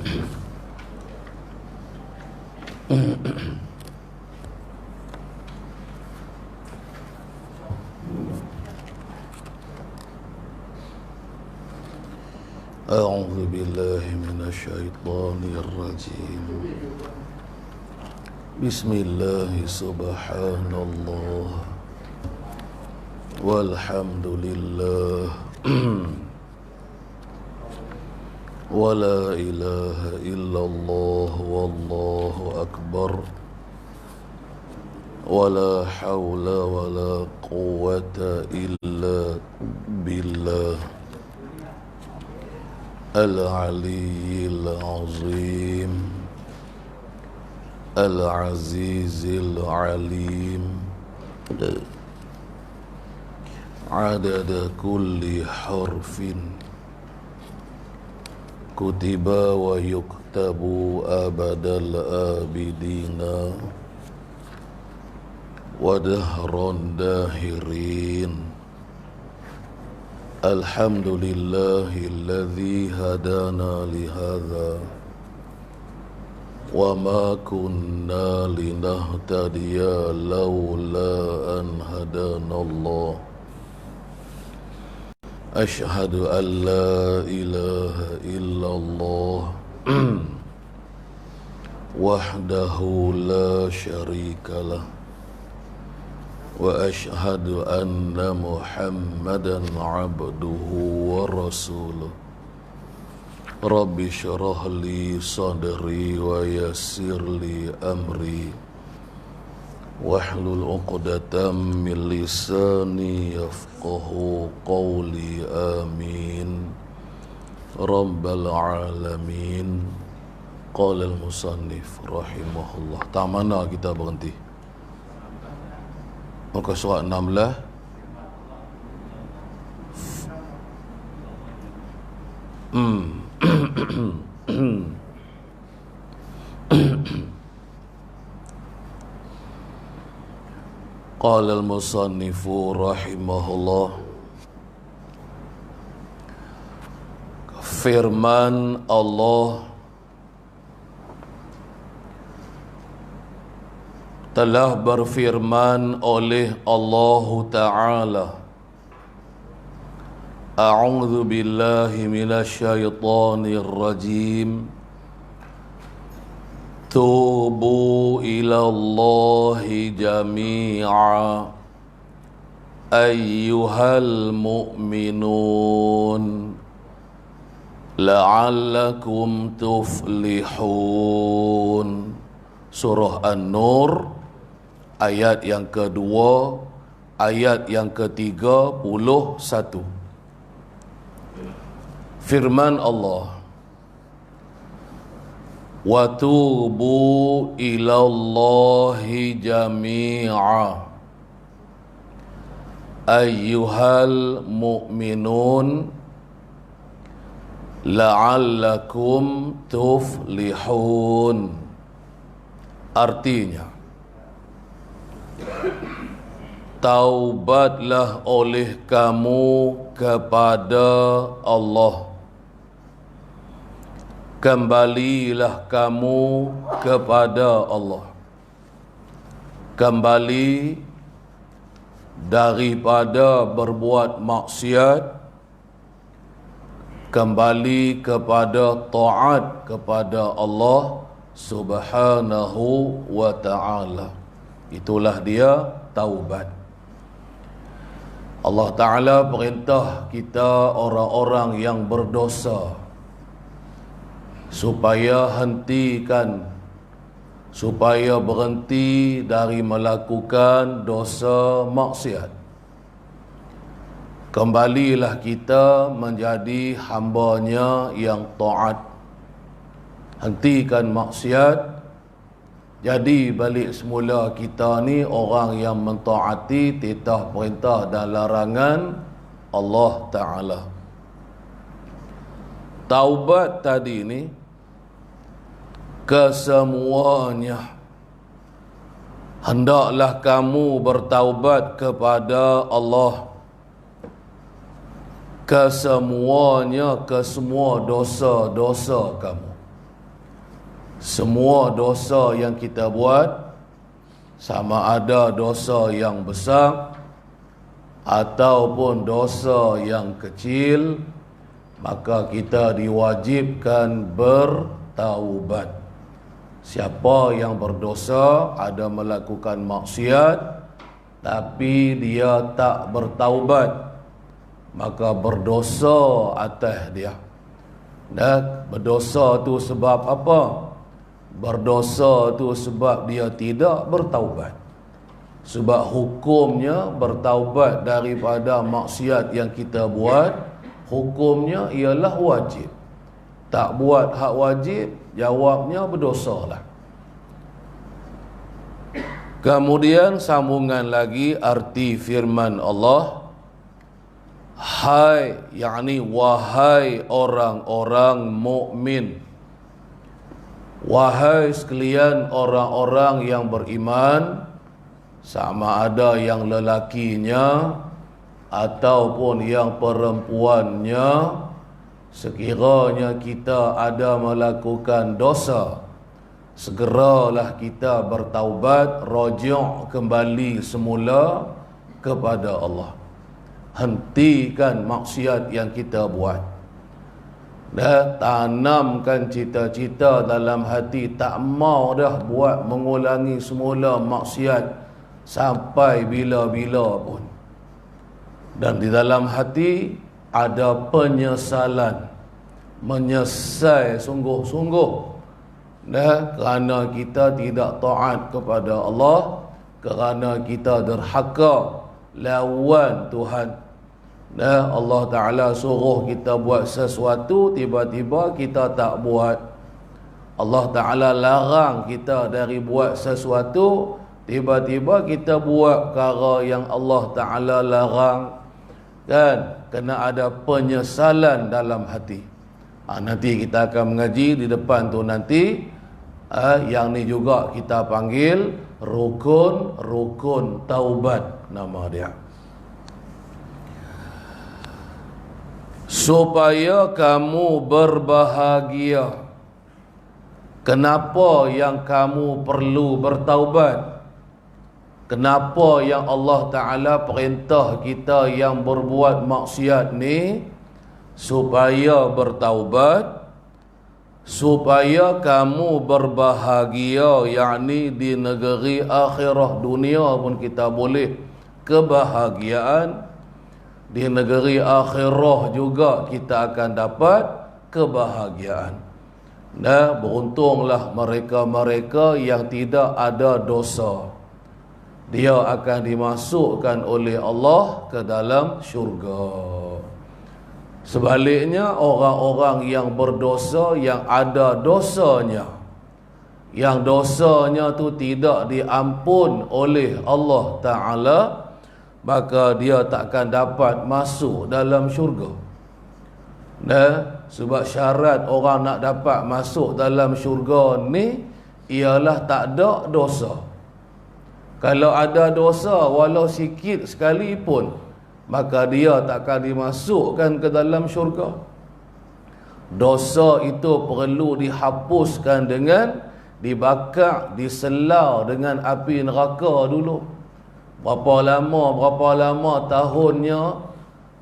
أعوذ بالله من الشيطان الرجيم. بسم الله سبحان الله والحمد لله ولا إله إلا الله والله أكبر ولا حول ولا قوة إلا بالله العلي العظيم العزيز العليم عدد كل حرف كتب ويكتب أبد الآبدين ودهر الداهرين. الحمد لله الذي هدانا لهذا وما كنا لنهتدي لولا أن هدانا الله. أشهد أن لا إله إلا الله وحده لا شريك له وأشهد أن محمدا عبده ورسوله. رب اشرح لي صدري ويسر لي أمري واحلل عقدة من لساني يفقه قولي. آمين رب العالمين. قال المصنف رحمه الله. Tak mana kita berhenti? Muka surat 16. Qala al-musannifu rahimahullah. Firman Allah telah berfirman oleh Allah Ta'ala. A'udzu billahi minasyaitonir rajim. Tubu ilallahi jami'a ayyuhal mu'minun la'allakum tuflihun. Surah An-Nur ayat yang kedua, ayat yang ke-31. Firman Allah, wa tubu ilallahi jami'a ayyuhal mu'minun la'allakum tuflihun. Artinya, taubatlah oleh kamu kepada Allah, kembalilah kamu kepada Allah, kembali daripada berbuat maksiat, kembali kepada taat kepada Allah Subhanahu wa ta'ala. Itulah dia taubat. Allah Ta'ala perintah kita orang-orang yang berdosa supaya berhenti dari melakukan dosa maksiat. Kembalilah kita menjadi hamba-Nya yang taat. Hentikan maksiat. Jadi balik semula kita ni orang yang mentaati titah perintah dan larangan Allah Ta'ala. Taubat tadi ni kesemuanya. Hendaklah kamu bertaubat kepada Allah kesemuanya, kesemua dosa-dosa kamu. semua dosa yang kita buat, sama ada dosa yang besar ataupun dosa yang kecil, maka kita diwajibkan bertaubat. Siapa yang berdosa, ada melakukan maksiat, tapi dia tak bertaubat, maka berdosa atas dia. Dan berdosa tu sebab apa? Berdosa tu sebab dia tidak bertaubat. Sebab hukumnya bertaubat daripada maksiat yang kita buat, hukumnya ialah wajib. Tak buat hak wajib, jawabnya berdosalah. Kemudian sambungan lagi arti firman Allah, hai, yakni wahai orang-orang mukmin, wahai sekalian orang-orang yang beriman, sama ada yang lelakinya ataupun yang perempuannya, sekiranya kita ada melakukan dosa, segeralah kita bertaubat, rujuk kembali semula kepada Allah. Hentikan maksiat yang kita buat. Dan tanamkan cita-cita dalam hati, tak mau dah buat mengulangi semula maksiat sampai bila-bila pun. Dan di dalam hati ada penyesalan, menyesal sungguh-sungguh, kerana kita tidak taat kepada Allah, kerana kita derhaka lawan Tuhan. Allah Ta'ala suruh kita buat sesuatu, tiba-tiba kita tak buat. Allah Ta'ala larang kita dari buat sesuatu, tiba-tiba kita buat perkara yang Allah Ta'ala larang. Kan? Kena ada penyesalan dalam hati. Nanti kita akan mengaji di depan tu nanti. Yang ni juga kita panggil rukun taubat, nama dia. Supaya kamu berbahagia. Kenapa yang kamu perlu bertaubat? Kenapa yang Allah Ta'ala perintah kita yang berbuat maksiat ni supaya bertaubat, supaya kamu berbahagia, yakni di negeri akhirah. Dunia pun kita boleh kebahagiaan, di negeri akhirah juga kita akan dapat kebahagiaan. Nah, beruntunglah mereka-mereka yang tidak ada dosa. Dia akan dimasukkan oleh Allah ke dalam syurga. Sebaliknya, orang-orang yang berdosa, yang ada dosanya, yang dosanya tu tidak diampun oleh Allah Ta'ala, maka dia takkan dapat masuk dalam syurga. Sebab syarat orang nak dapat masuk dalam syurga ni ialah tak ada dosa. Kalau ada dosa walau sikit sekalipun, maka dia takkan dimasukkan ke dalam syurga. Dosa itu perlu dihapuskan dengan dibakar, diselau dengan api neraka dulu. Berapa lama tahunnya,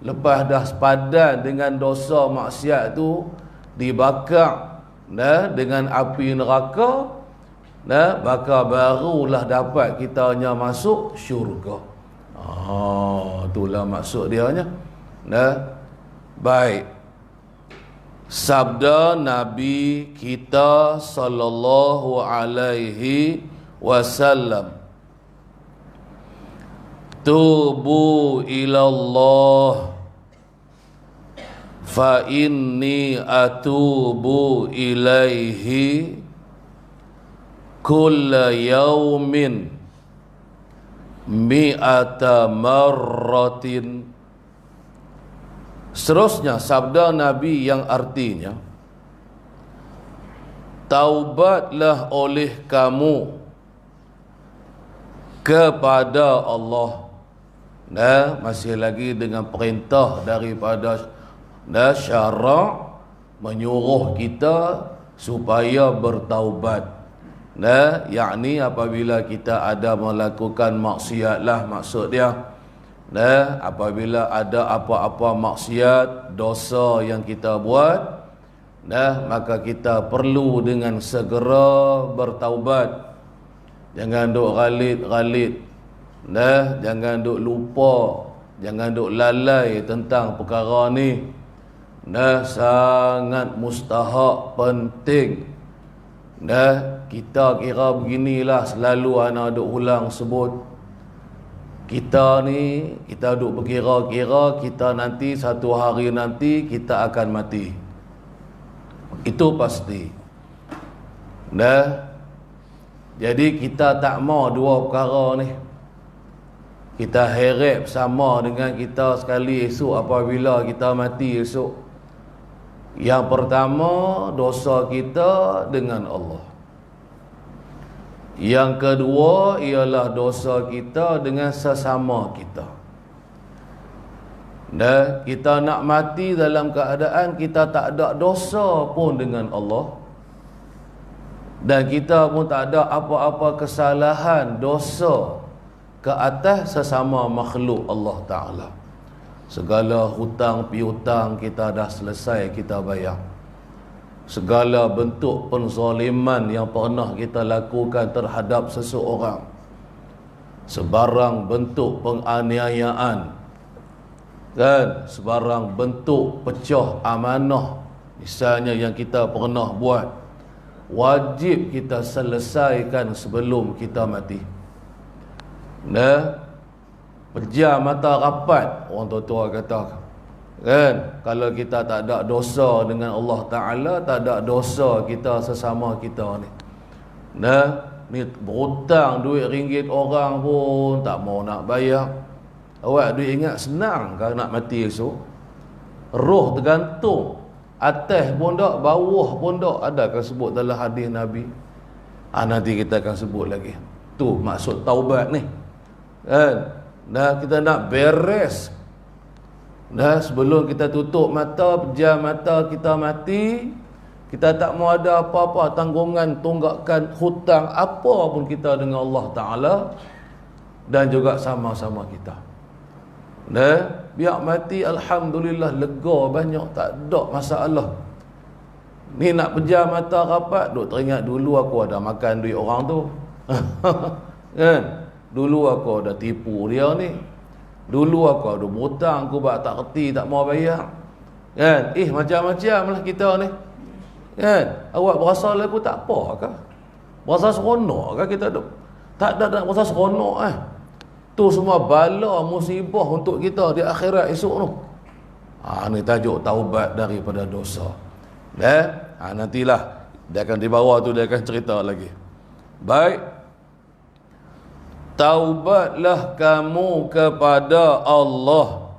lepas dah sepadan dengan dosa maksiat tu, dibakar dengan api neraka, maka barulah dapat kitanya masuk syurga. Itulah maksud dia nya. Baik. Sabda Nabi kita sallallahu alaihi wasallam, tubu ilallah fa inni atubu ilaihi kulla yaumin mi'ata marratin. Seterusnya sabda Nabi yang artinya, taubatlah oleh kamu kepada Allah. Masih lagi dengan perintah daripada syarak, menyuruh kita supaya bertaubat. Nah, yakni apabila kita ada melakukan maksiat lah maksud dia. Nah, apabila ada apa-apa maksiat, dosa yang kita buat, nah, maka kita perlu dengan segera bertaubat. Jangan duk galit-galit. Nah, jangan duk lupa, jangan duk lalai tentang perkara ni. Nah, sangat mustahak, penting. Nah, kita kira beginilah, selalu ana duk ulang sebut. Kita ni, kita duk berkira-kira kita nanti satu hari nanti kita akan mati. Itu pasti. Nah, jadi kita tak mau dua perkara ni. Kita harap sama dengan kita sekali esok apabila kita mati esok. Yang pertama, dosa kita dengan Allah. Yang kedua ialah dosa kita dengan sesama kita. Dan kita nak mati dalam keadaan kita tak ada dosa pun dengan Allah. Dan kita pun tak ada apa-apa kesalahan, dosa ke atas sesama makhluk Allah Ta'ala. Segala hutang piutang kita dah selesai kita bayar. Segala bentuk penzaliman yang pernah kita lakukan terhadap seseorang, sebarang bentuk penganiayaan, kan, sebarang bentuk pecah amanah misalnya yang kita pernah buat, wajib kita selesaikan sebelum kita mati. Nah, pejam mata rapat, orang tua-tua kata, kan, kalau kita tak ada dosa dengan Allah Ta'ala, tak ada dosa kita sesama kita ni. Nah, ni berhutang duit ringgit orang pun tak mau nak bayar. Awak duit ingat senang kalau nak mati esok. Roh tergantung, atas pun tak, bawah pun tak. Adakah sebut dalam hadis Nabi? Nanti kita akan sebut lagi. Tu maksud taubat ni, kan. Nah, kita nak beres. Nah, sebelum kita tutup mata, pejam mata, kita mati, kita tak mau ada apa-apa tanggungan, tunggakan, hutang apa pun kita dengan Allah Ta'ala dan juga sama-sama kita. Nah, biar mati, Alhamdulillah, lega banyak, tak ada masalah. Ni nak pejam mata rapat, duk teringat dulu aku ada makan duit orang tu. Kan? Dulu aku ada tipu dia ni. Dulu aku ada berhutang, aku tak kerti, tak mau bayar. Kan? Macam-macam lah kita ni. Kan? Awak berasa lagu tak apa kah? Berasa seronok kah kita duk? Tak ada nak berasa seronok Tu semua bala musibah untuk kita di akhirat esok tu. Ni tajuk taubat daripada dosa. Nantilah dia akan di bawah tu dia akan cerita lagi. Baik. Taubatlah kamu kepada Allah,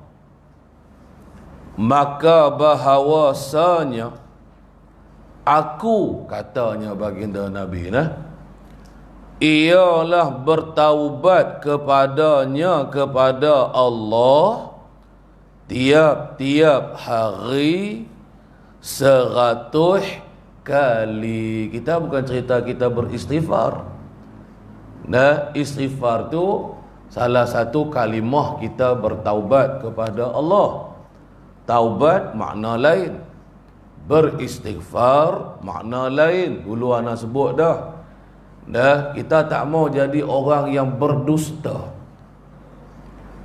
maka bahawasanya aku, katanya baginda Nabi, ialah bertaubat kepadanya, kepada Allah, tiap-tiap hari 100 kali. Kita bukan cerita kita beristighfar. Nah, istighfar tu salah satu kalimah kita bertaubat kepada Allah. Taubat makna lain, beristighfar makna lain. Dulu ana sebut dah. Nah, kita tak mau jadi orang yang berdusta.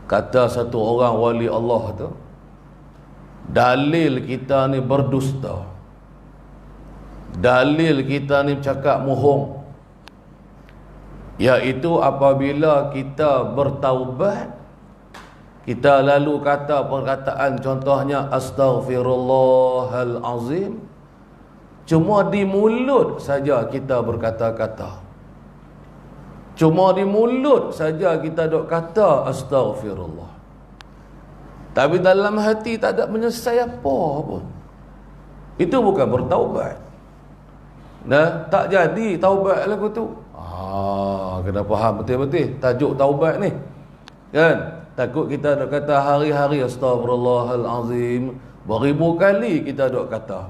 Kata satu orang wali Allah tu, dalil kita ni berdusta, dalil kita ni cakap mohong, iaitu apabila kita bertaubat, kita lalu kata perkataan contohnya astaghfirullahalazim, cuma di mulut saja kita berkata-kata, cuma di mulut saja kita dok kata astaghfirullah, tapi dalam hati tak ada menyesal apa pun. Itu bukan bertaubat. Nah, tak jadi taubat lagu tu. Kena faham betul-betul tajuk taubat ni, kan? Takut kita nak kata hari-hari astaghfirullahalazim, beribu kali kita dok kata.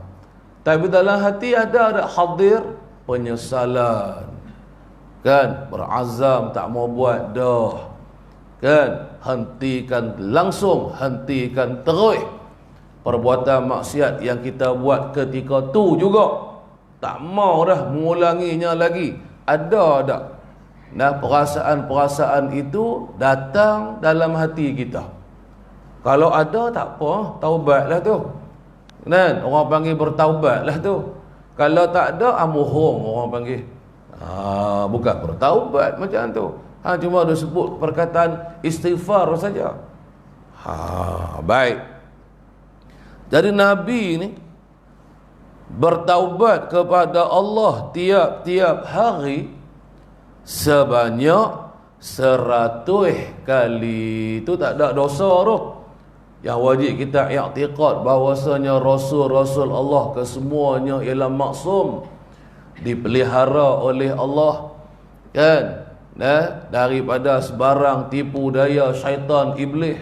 Tapi dalam hati ada hadir penyesalan. Kan? Berazam tak mau buat dah. Kan? Hentikan langsung, hentikan terus perbuatan maksiat yang kita buat ketika tu juga. Tak mau dah mengulanginya lagi. Ada tak? Nah, perasaan-perasaan itu datang dalam hati kita. Kalau ada tak apa, taubatlah tu. Kan? Orang panggil bertaubatlah tu. Kalau tak ada, amuhum orang panggil. Bukan bertaubat macam tu. Cuma ada sebut perkataan istighfar saja. Baik. Jadi Nabi ni bertaubat kepada Allah tiap-tiap hari sebanyak 100 kali. Itu tak ada dosa tu. Yang wajib kita i'tiqad bahawasanya Rasul-Rasul Allah kesemuanya ialah maksum, dipelihara oleh Allah, kan? Daripada sebarang tipu daya syaitan iblis.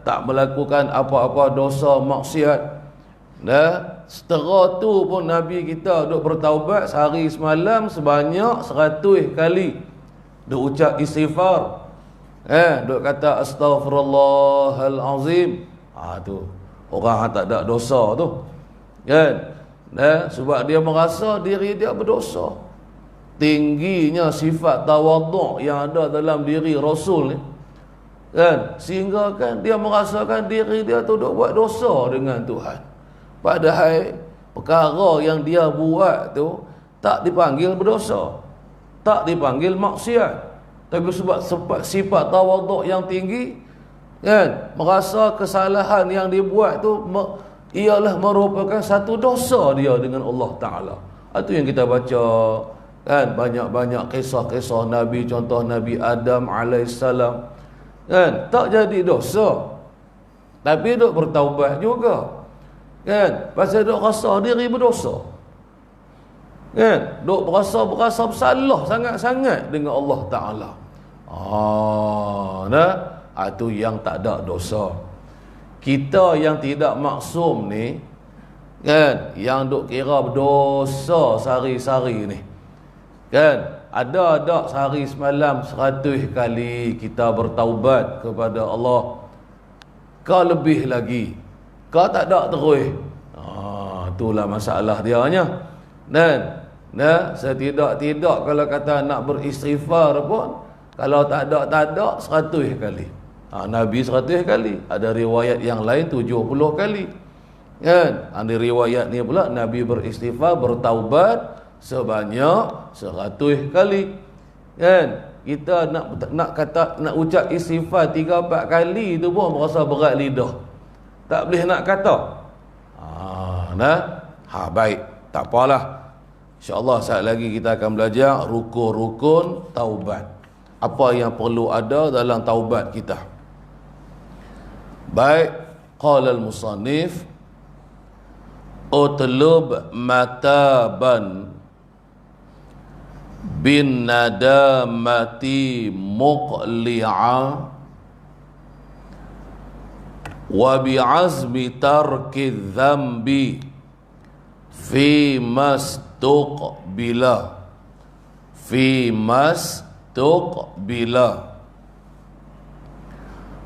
Tak melakukan apa-apa dosa maksiat. Setera tu pun Nabi kita duk bertaubat sehari semalam sebanyak 100 kali. Duk ucap istighfar. Duk kata astaghfirullahalazim. Tu orang tak ada dosa tu. Kan? Sebab dia merasa diri dia berdosa. Tingginya sifat tawaduk yang ada dalam diri Rasul ni, kan? Sehingga kan dia merasakan diri dia tu duk buat dosa dengan Tuhan. Padahal perkara yang dia buat tu tak dipanggil berdosa, tak dipanggil maksiat. Tapi sebab sifat tawaduk yang tinggi, kan, merasa kesalahan yang dia buat tu ialah merupakan satu dosa dia dengan Allah Ta'ala. Itu yang kita baca, kan, banyak-banyak kisah-kisah Nabi. Contoh Nabi Adam alaihissalam, kan, tak jadi dosa tapi duk bertaubat juga, kan, pasal duk rasa diri berdosa, kan, duk berasa bersalah sangat-sangat dengan Allah Ta'ala. Itu yang tak ada dosa. Kita yang tidak maksum ni, kan, yang duk kira berdosa sehari-hari ni, kan, ada sehari semalam 100 kali kita bertaubat kepada Allah. Kau lebih lagi, kau tak ada terus. Itulah masalah dia nya. Dan setidak-tidak kalau kata nak beristighfar pun, kalau tak ada 100 kali. Nabi 100 kali. Ada riwayat yang lain 70 kali. Kan? Ada riwayat ni pula Nabi beristighfar, bertaubat sebanyak 100 kali. Kan? Kita nak ucap istighfar 3-4 kali tu pun merasa berat lidah. Tak boleh nak kata. Baik, tak apalah. InsyaAllah saat lagi kita akan belajar rukun-rukun taubat. Apa yang perlu ada dalam taubat kita. Baik, qala al-musannif utlub mataban bin nadamati muqli'a wa bi'azmi tarki dhambi fi mastuqbila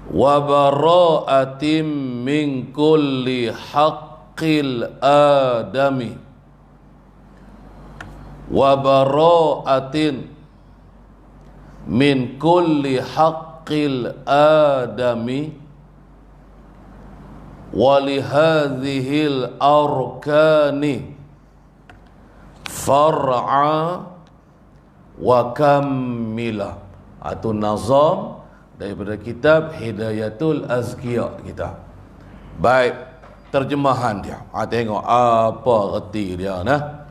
wa bara'atin min kulli haqqil adami wa bara'atin min kulli haqqil adami wa li hadhil arkani far'a wa kammila. Itu nazam daripada kitab Hidayatul Azkiya kita. Baik, terjemahan dia. Tengok apa erti dia nah.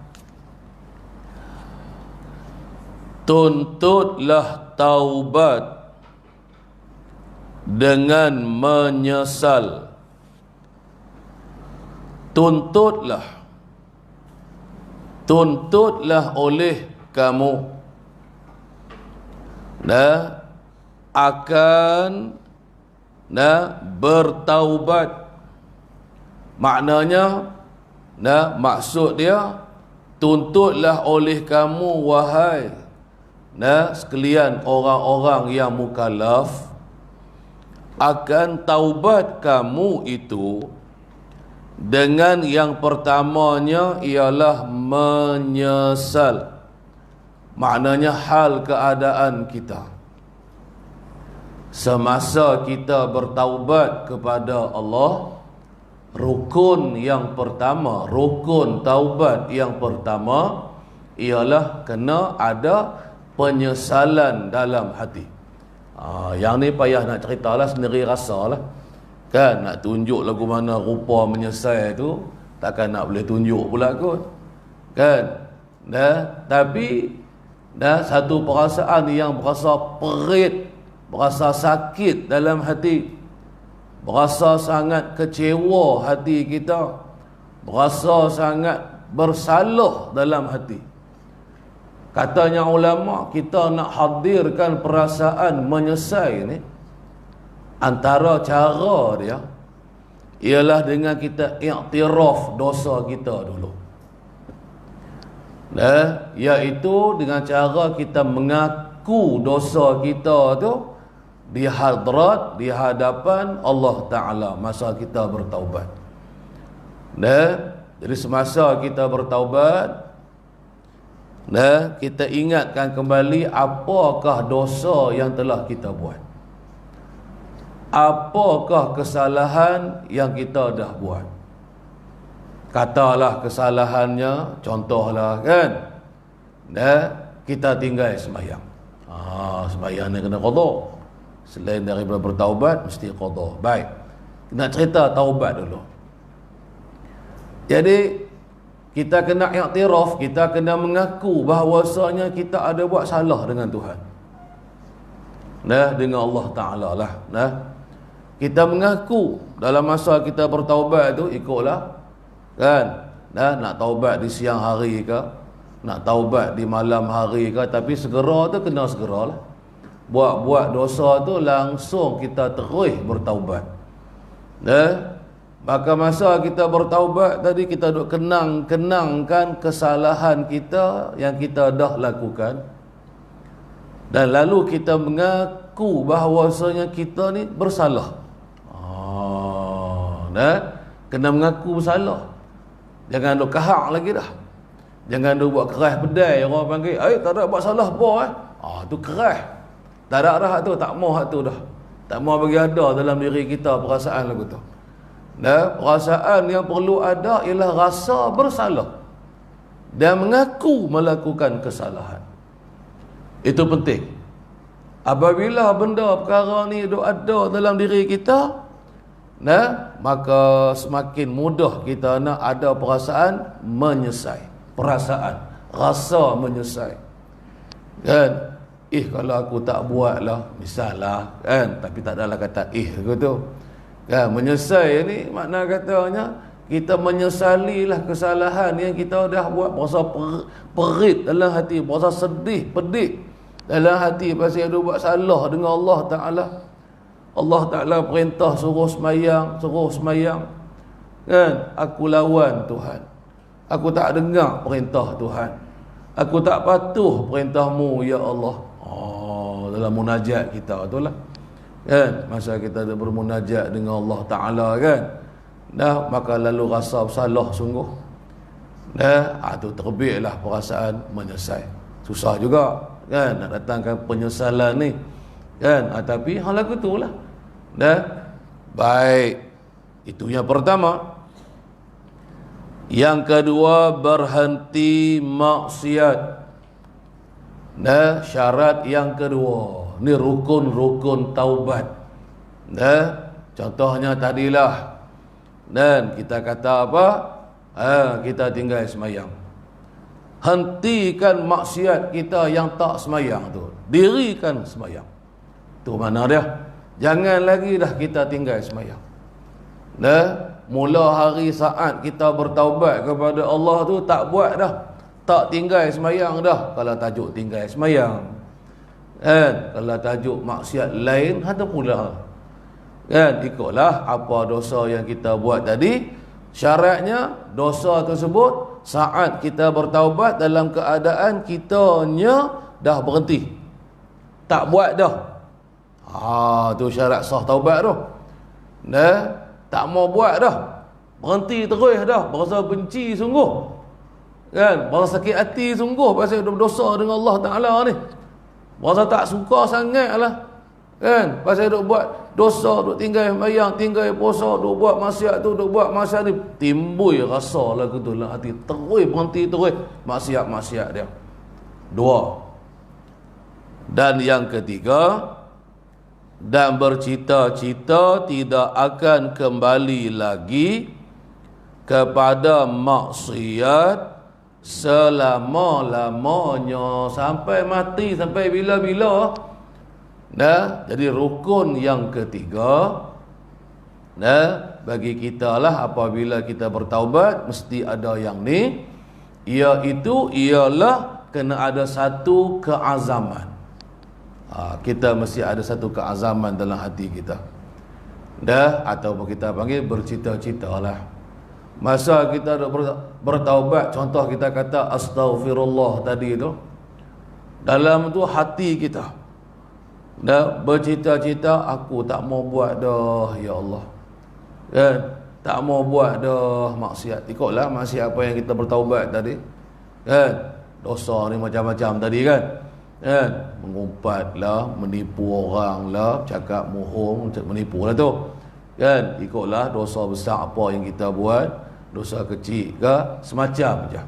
Tuntutlah taubat dengan menyesal. Tuntutlah oleh kamu akan bertaubat. Maknanya Nah, maksud dia, tuntutlah oleh kamu wahai sekalian orang-orang yang mukallaf, akan taubat kamu itu dengan yang pertamanya ialah menyesal. Maknanya hal keadaan kita semasa kita bertaubat kepada Allah, rukun yang pertama, rukun taubat yang pertama ialah kena ada penyesalan dalam hati. Yang ni payah nak ceritalah, sendiri rasalah. Kan nak tunjuk lagu mana rupa menyesal tu, takkan nak boleh tunjuk pula kot. Kan? Tapi satu perasaan yang berasa perit, berasa sakit dalam hati, berasa sangat kecewa hati kita, berasa sangat bersalah dalam hati. Katanya ulama, kita nak hadirkan perasaan menyesal ni, antara cara dia ialah dengan kita iktiraf dosa kita dulu. Iaitu dengan cara kita mengaku dosa kita tu di hadrat, di hadapan Allah Ta'ala masa kita bertaubat. Jadi semasa kita bertaubat, kita ingatkan kembali apakah dosa yang telah kita buat, apakah kesalahan yang kita dah buat. Katalah kesalahannya, contohlah kan, kita tinggal sembahyang. Sembahyang ni kena qada. Selain daripada bertaubat, mesti qada. Baik, nak cerita taubat dulu. Jadi kita kena iktiraf, kita kena mengaku bahawasanya kita ada buat salah dengan Tuhan, dengan Allah Ta'ala lah. Kita mengaku dalam masa kita bertaubat tu, ikutlah kan, nak taubat di siang hari ke, nak taubat di malam hari ke, tapi segera tu kena segeralah. Buat dosa tu langsung kita terus bertaubat. Maka masa kita bertaubat tadi, kita duk kenangkan kesalahan kita yang kita dah lakukan, dan lalu kita mengaku bahawasanya kita ni bersalah. Kena mengaku bersalah. Jangan duk kahak lagi dah. Jangan duk buat keras pedai, orang panggil, tak ada buat salah apa tu keras. Tak ada dah tu, tak mau hak tu dah. Tak mau bagi ada dalam diri kita perasaan lagu tu. Perasaan yang perlu ada ialah rasa bersalah dan mengaku melakukan kesalahan. Itu penting. Apabila benda perkara ni duk ada dalam diri kita, maka semakin mudah kita nak ada perasaan menyesal, perasaan rasa menyesal. Kan? Kalau aku tak buat lah, misalnya kan, tapi tak adalah kata gitu. Kan, menyesal ni makna katanya kita menyesalilah kesalahan yang kita dah buat, berasa perit dalam hati, berasa sedih, pedih dalam hati pasal dia buat salah dengan Allah Ta'ala. Allah Ta'ala perintah suruh semayang, kan, aku lawan Tuhan, aku tak dengar perintah Tuhan, aku tak patuh perintahmu ya Allah. Dalam munajat kita tu lah kan, masa kita ada bermunajat dengan Allah Ta'ala kan, maka lalu rasa bersalah sungguh, tu terbitlah perasaan menyesal. Susah juga kan nak datangkan penyesalan ni kan, tapi hal lagu tu lah. Baik, itu yang pertama. Yang kedua, berhenti maksiat. Syarat yang kedua, ni rukun-rukun taubat. Contohnya tadilah, dan kita kata apa? Kita tinggal semayang. Hentikan maksiat kita yang tak semayang tu, dirikan semayang. Tu mana dia? Jangan lagi dah kita tinggal semayang. Mula hari saat kita bertaubat kepada Allah tu, tak buat dah, tak tinggal semayang dah. Kalau tajuk tinggal semayang kan, kalau tajuk maksiat lain, ada pula kan, ikutlah apa dosa yang kita buat tadi, Syaratnya dosa tersebut saat kita bertaubat dalam keadaan kitanya dah berhenti, tak buat dah. Tu syarat sah taubat tu. Tak mau buat dah, berhenti terus dah, berasa benci sungguh, kan, berasa sakit hati sungguh pasal berdosa dengan Allah Ta'ala ni, berasa tak suka sangat lah, kan, pasal duk buat dosa, duk tinggal sembahyang, tinggal puasa, duk buat maksiat tu, duk buat maksiat ni, timbul rasa lagu tu dalam hati, terus berhenti terus maksiat-maksiat dia. Dua. Dan yang ketiga, dan bercita-cita tidak akan kembali lagi kepada maksiat selama-lamanya, sampai mati, sampai bila-bila. Jadi rukun yang ketiga, bagi kita lah apabila kita bertaubat mesti ada yang ni, ialah kena ada satu keazaman. Kita mesti ada satu keazaman dalam hati kita, ataupun kita panggil bercita-cita lah. Masa kita bertaubat, contoh kita kata astaghfirullah tadi tu, dalam tu hati kita bercita-cita, aku tak mau buat dah ya Allah, kan, tak mau buat dah maksiat. Ikutlah maksiat apa yang kita bertaubat tadi, kan, dosa ni macam-macam tadi, kan, mengumpat lah, menipu orang lah, cakap bohong, menipu lah tu, kan, ikutlah dosa besar apa yang kita buat, dosa kecil ke, semacam je.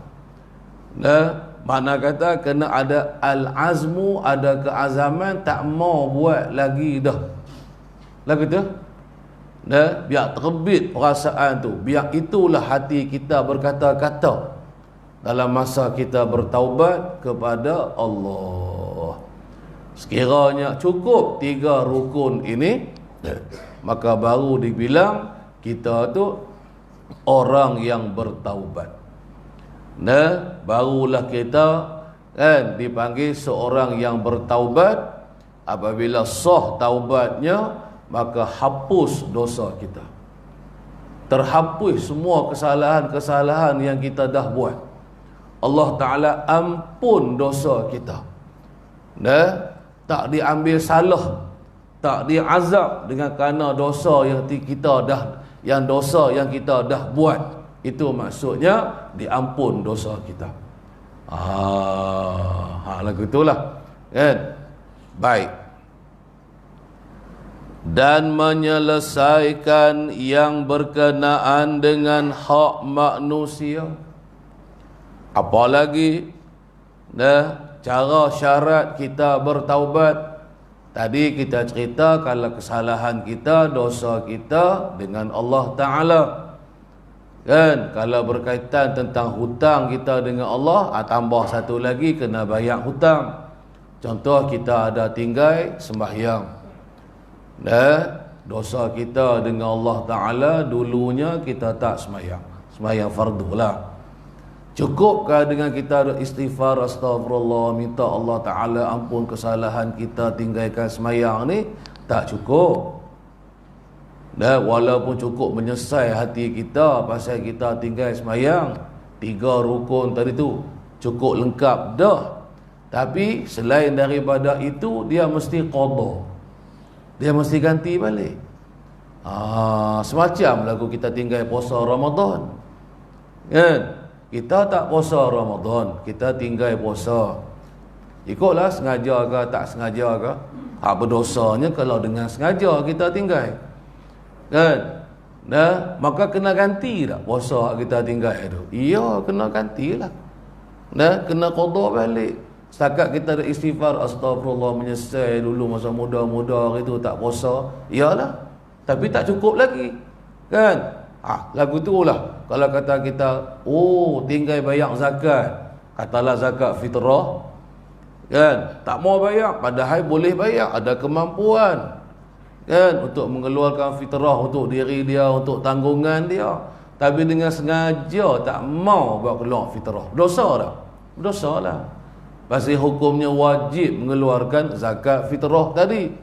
Makna kata kena ada al-azmu, ada keazaman, tak mau buat lagi dah lagu tu, biar terbit perasaan tu, biar itulah hati kita berkata-kata dalam masa kita bertaubat kepada Allah. Sekiranya cukup 3 rukun ini, maka baru dibilang kita tu orang yang bertaubat. Barulah kita, kan, dipanggil seorang yang bertaubat. Apabila sah taubatnya, maka hapus dosa kita, terhapus semua kesalahan-kesalahan yang kita dah buat. Allah Ta'ala ampun dosa kita, tak diambil salah, tak diazab dengan kerana dosa yang kita dah, dosa yang kita dah buat. Itu maksudnya diampun dosa kita. Lagu itulah, kan. Baik. Dan menyelesaikan yang berkenaan dengan hak manusia. Apalagi cara syarat kita bertaubat. Tadi kita cerita kalau kesalahan kita, dosa kita dengan Allah Ta'ala, kan. Kalau berkaitan tentang hutang kita dengan Allah, tambah satu lagi, kena bayar hutang. Contoh kita ada tinggal sembahyang, dosa kita dengan Allah Ta'ala, dulunya kita tak sembahyang fardu lah. Cukupkah dengan kita istighfar, astagfirullah, minta Allah Ta'ala ampun kesalahan kita, tinggalkan sembahyang ni? Tak cukup. Walaupun cukup menyesal hati kita pasal kita tinggal sembahyang, 3 rukun tadi tu cukup lengkap dah. Tapi selain daripada itu, dia mesti qada, dia mesti ganti balik. Semacam lagu kita tinggal puasa Ramadan, kan. Kita tak puasa Ramadan, kita tinggal puasa, ikutlah sengaja ke tak sengaja ke. Berdosanya kalau dengan sengaja kita tinggal, kan. Maka kena ganti tak puasa kita tinggal tu? Iya, kena gantilah. Kena qada balik. Setakat kita ada istighfar, astagfirullah, menyesal dulu masa muda-muda itu tak puasa, iyalah, tapi tak cukup lagi, kan. Lagu tu lah, kalau kata kita tinggal bayar zakat, katalah zakat fitrah, kan, tak mau bayar, padahal boleh bayar, ada kemampuan, kan, untuk mengeluarkan fitrah untuk diri dia, untuk tanggungan dia, tapi dengan sengaja tak mau buat keluar fitrah, dosa tak? Dosa lah. Pasti hukumnya wajib mengeluarkan zakat fitrah tadi,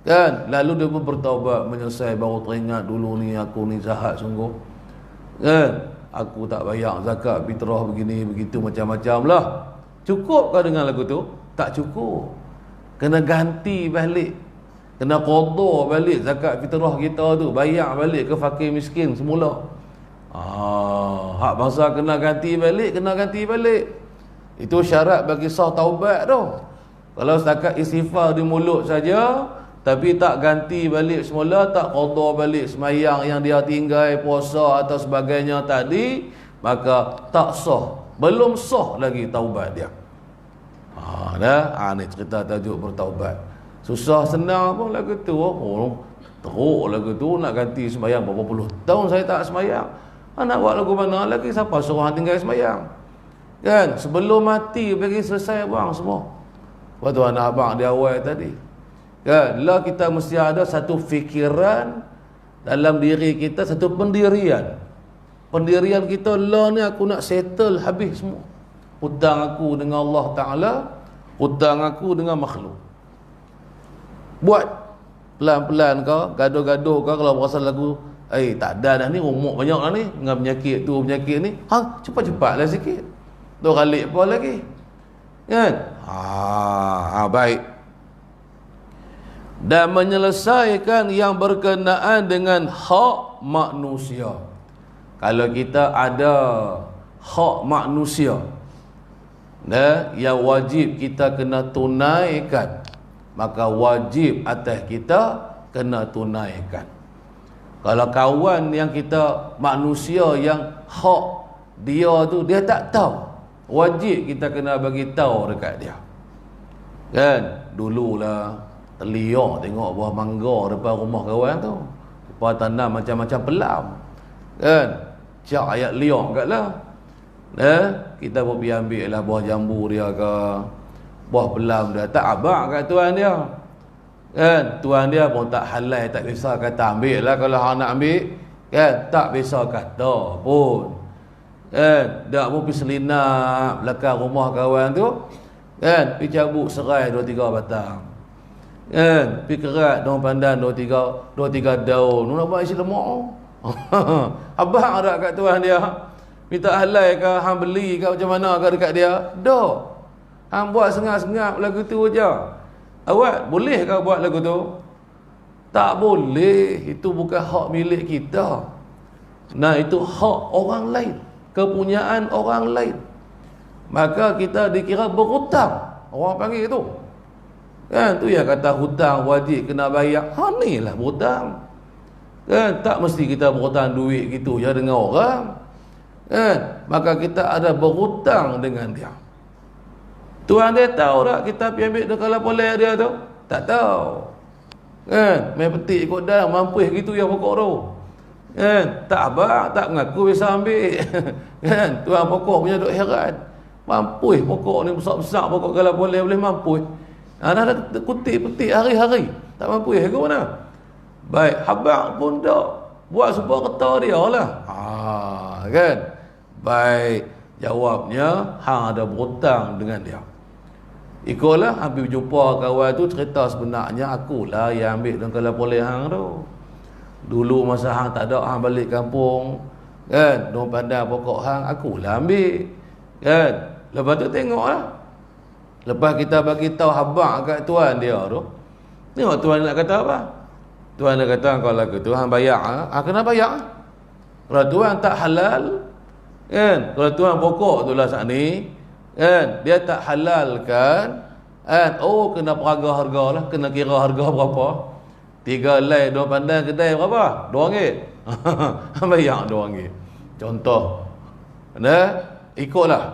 kan. Lalu dia pun bertaubat, menyesal, baru teringat dulu ni aku ni jahat sungguh, Kan? Aku tak bayar zakat fitrah begini begitu macam-macam lah. Cukup kau dengan lagu tu? Tak cukup. Kena ganti balik. Kena qada balik zakat fitrah kita tu, bayar balik ke fakir miskin semula. Hak bangsa kena ganti balik. Itu syarat bagi sah taubat tu. Kalau setakat istighfar di mulut saja tapi tak ganti balik semula, tak qada balik semayang yang dia tinggal, puasa atau sebagainya tadi, maka tak sah. Belum sah lagi taubat dia. Ni cerita tajuk bertaubat. Susah senang pun lagu tu. Teruk lagu tu, nak ganti semayang berapa puluh tahun saya tak semayang. Nak buat lagu mana lagi? Siapa suruh tinggal semayang? Kan? Sebelum mati bagi selesai bang semua. Waktu anak abang di awal tadi. Kan? Lah kita mesti ada satu fikiran dalam diri kita, satu pendirian. Pendirian kita, lah ni aku nak settle habis semua. Hutang aku dengan Allah Ta'ala, hutang aku dengan makhluk. Buat pelan-pelan kau, gaduh-gaduh kau kalau perasan lagu, tak ada dah ni, umur banyak lah ni, dengan penyakit tu, penyakit ni, cepat-cepatlah sikit. 2 kali apa lagi? Kan? Baik. Dan menyelesaikan yang berkenaan dengan hak manusia. Kalau kita ada hak manusia yang wajib kita kena tunaikan, maka wajib atas kita kena tunaikan. Kalau kawan yang kita manusia yang hak dia tu dia tak tahu, wajib kita kena bagi tahu dekat dia. Kan? Dululah terliok tengok buah mangga depan rumah kawan tu, lepas tanam macam-macam pelam. Kan? Cak ayat liok kat lah. Kita pun pergi ambil lah buah jambu dia ke, buah pelam dia, tak abang kat tuan dia. Kan? Tuan dia pun tak halal, tak bisa kata ambil lah kalau hang nak ambil. Kan? Tak bisa kata pun. Kan? Dak pun pergi selinap belakang rumah kawan tu. Kan? Pergi cabut serai 2-3 batang. Kan? Pergi kerat daun pandan 2-3 daun. Nak buat isi lemak. Abang ada kat tuan dia. Minta halal ke, hang beli ke macam mana ke dekat dia? Dak. Hang buat sengap-sengap lagu tu je. Awak boleh ke buat lagu tu? Tak boleh. Itu bukan hak milik kita. Nah, itu hak orang lain, kepunyaan orang lain. Maka kita dikira berhutang. Orang panggil itu. Kan? Tu yang kata hutang wajib kena bayar. Ni lah berhutang. Kan? Tak mesti kita berhutang duit gitu je dengan orang. Kan? Maka kita ada berhutang dengan dia. Tuan dia tahu tak kita pergi ambil dekala poleh dia tu? Tak tahu. Kan? Main petik ikut dalam, mampus gitu yang pokok tu. Kan? Tak abang, tak mengaku bisa ambil. Kan? Tuan pokok punya duk heran. Mampus pokok ni besar-besar, pokok kala poleh boleh mampus. Dah kutip petik hari-hari. Tak mampus ke mana? Baik, habang pun tak. Buat sebuah kata dia lah. Kan? Baik, jawabnya hang ada berhutang dengan dia. Ikutlah, hampir jumpa kawan tu cerita sebenarnya akulah yang ambil dalam kala poleh hang tu. Dulu masa hang tak ada, hang balik kampung, kan, daun pandan pokok hang akulah ambil. Kan? Lepas tu tengoklah. Lepas kita bagi tahu habaq kat tuan dia tu, tengok tuan nak kata apa? Tuan dia kata kalau lagu tu hang bayar, kena bayar. Kalau tuan tak halal, kan? Kalau tuan pokok tu lah saat ni, kan? Dia tak halalkan, kan? Kena peraga harga lah, kena kira harga berapa. 3 helai daun pandan kedai berapa? RM2. Bayar RM2. Contoh. Ikutlah.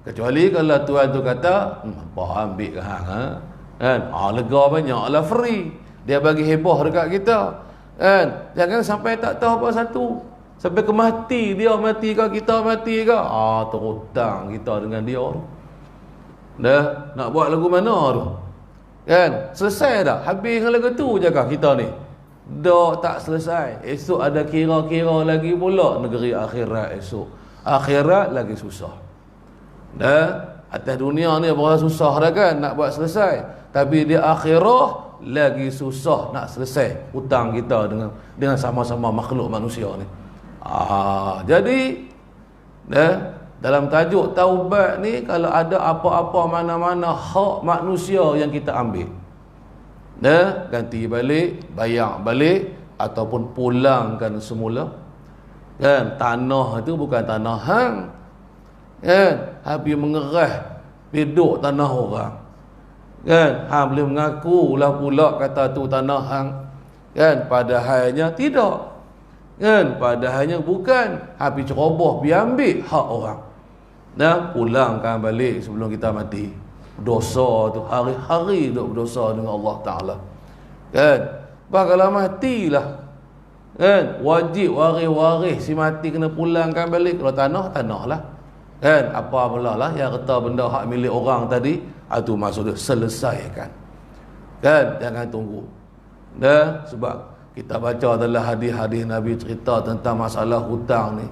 Kecuali kalau tuan tu kata, apa ambil ke hang, kan? Lega banyaklah free. Dia bagi heboh dekat kita. Kan? Jangan sampai tak tahu apa satu. Sampai ke mati, dia mati ke kita mati ke. Terhutang kita dengan dia tu. Nak buat lagu mana tu? Kan? Selesai dah? Habis dengan lagu tu je kah kita ni? Dah tak selesai. Esok ada kira-kira lagi pula negeri akhirat esok. Akhirat lagi susah. Atas dunia ni berapa susah dah kan nak buat selesai. Tapi di akhirah lagi susah nak selesai hutang kita dengan sama-sama makhluk manusia ni. Jadi dalam tajuk taubat ni, kalau ada apa-apa mana-mana hak manusia yang kita ambil, ganti balik, bayar balik, ataupun pulangkan semula. Kan, tanah itu bukan tanah hang. Kan, habis mengerah biduk tanah orang. Kan, hang boleh mengaku lah pula kata tu tanah hang. Kan, padahalnya tidak. Kan, padahalnya bukan. Habis ceroboh biar ambil hak orang. Pulangkan balik sebelum kita mati. Dosa tu hari-hari duk berdosa dengan Allah Ta'ala. Kan, kalau matilah, kan, wajib waris-waris si mati kena pulangkan balik. Kalau tanah lah. Kan, apa pula lah yang kata benda hak milik orang tadi, itu maksud dia selesaikan. Kan, jangan tunggu. Sebab kita baca adalah hadis-hadis Nabi cerita tentang masalah hutang ni.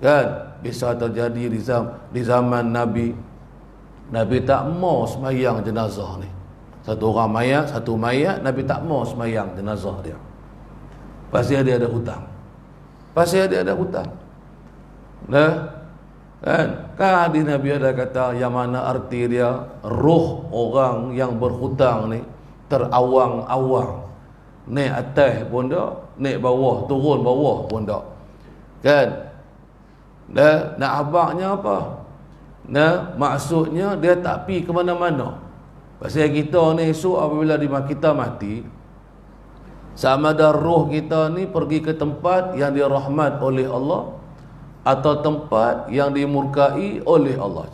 Kan, bisa terjadi di zaman Nabi. Nabi tak mau semayang jenazah ni. Satu mayat, Nabi tak mau semayang jenazah dia. Pasti dia ada hutang. Kan hadis Nabi ada kata, yang mana arti dia, roh orang yang berhutang ni terawang-awang. Naik atas pun tak, naik bawah, turun bawah pun tak. Kan? Nak abaknya apa? Maksudnya dia tak pi ke mana-mana. Pasal kita ni esok apabila kita mati, sama ada roh kita ni pergi ke tempat yang dirahmat oleh Allah atau tempat yang dimurkai oleh Allah.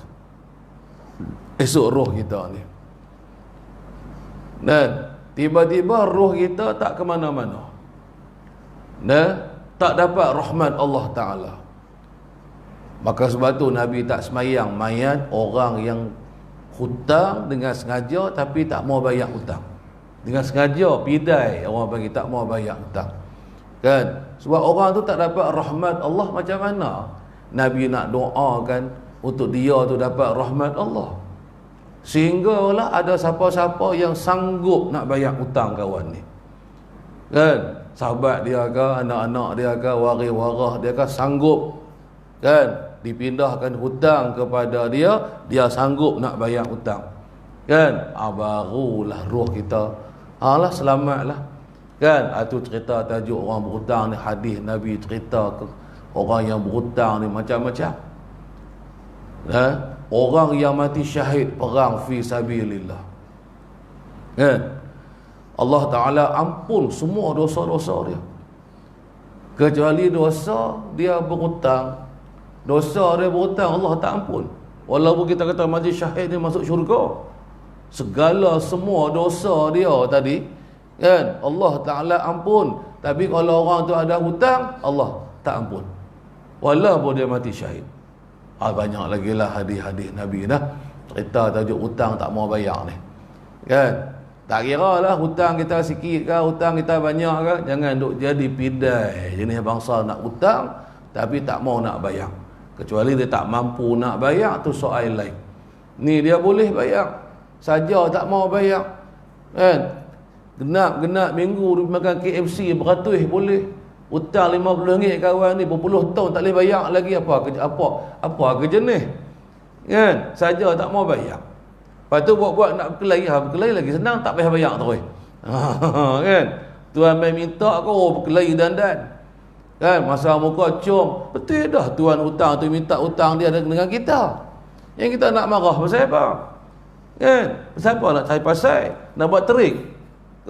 Esok roh kita ni. Dan tiba-tiba roh kita tak ke mana-mana. Tak dapat rahmat Allah Ta'ala. Maka sebab tu Nabi tak semayang mayat orang yang hutang dengan sengaja tapi tak mau bayar hutang. Dengan sengaja pidai orang bagi tak mau bayar hutang. Kan? Sebab orang tu tak dapat rahmat Allah, macam mana Nabi nak doakan untuk dia tu dapat rahmat Allah? Sehinggalah ada siapa-siapa yang sanggup nak bayar hutang kawan ni. Kan? Sahabat dia ke, anak-anak dia ke, waris-waris dia ke sanggup. Kan? Dipindahkan hutang kepada dia, dia sanggup nak bayar hutang. Kan? Barulah roh kita selamatlah. Kan? Itu cerita tajuk orang berhutang ni, hadis Nabi cerita ke orang yang berhutang ni macam-macam. Orang yang mati syahid perang fi sabilillah. Kan? Allah Ta'ala ampun semua dosa-dosa dia, kecuali dosa dia berhutang. Dosa dia berhutang Allah tak ampun. Walaupun kita kata mati syahid dia masuk syurga, segala semua dosa dia tadi, kan, Allah Ta'ala ampun. Tapi kalau orang tu ada hutang, Allah tak ampun, walaupun dia mati syahid. Banyak lagi lah hadis-hadis Nabi dah cerita tajuk hutang tak mau bayar ni. Kan? Tak kira lah hutang kita sikit ke, hutang kita banyak ke, jangan duk jadi pidai jenis bangsa nak hutang tapi tak mau nak bayar. Kecuali dia tak mampu nak bayar, tu soal lain. Ni dia boleh bayar saja tak mau bayar. Kan? Genap minggu makan KFC beratus boleh. Hutang RM50 kawan ni berpuluh tahun tak boleh bayar lagi. Apa kejenis? Kan? Saja tak mau bayar. Lepas tu buat nak berkelahi lagi senang, tak payah bayar terus. Kan? Tuan main minta kau berkelahi dandan. Kan? Masa muka cium, betul dah tuan hutang tu minta hutang dia dengan kita. Yang kita nak marah pasal apa? Kan? Pasal apa nak cari pasal? Nak buat terik?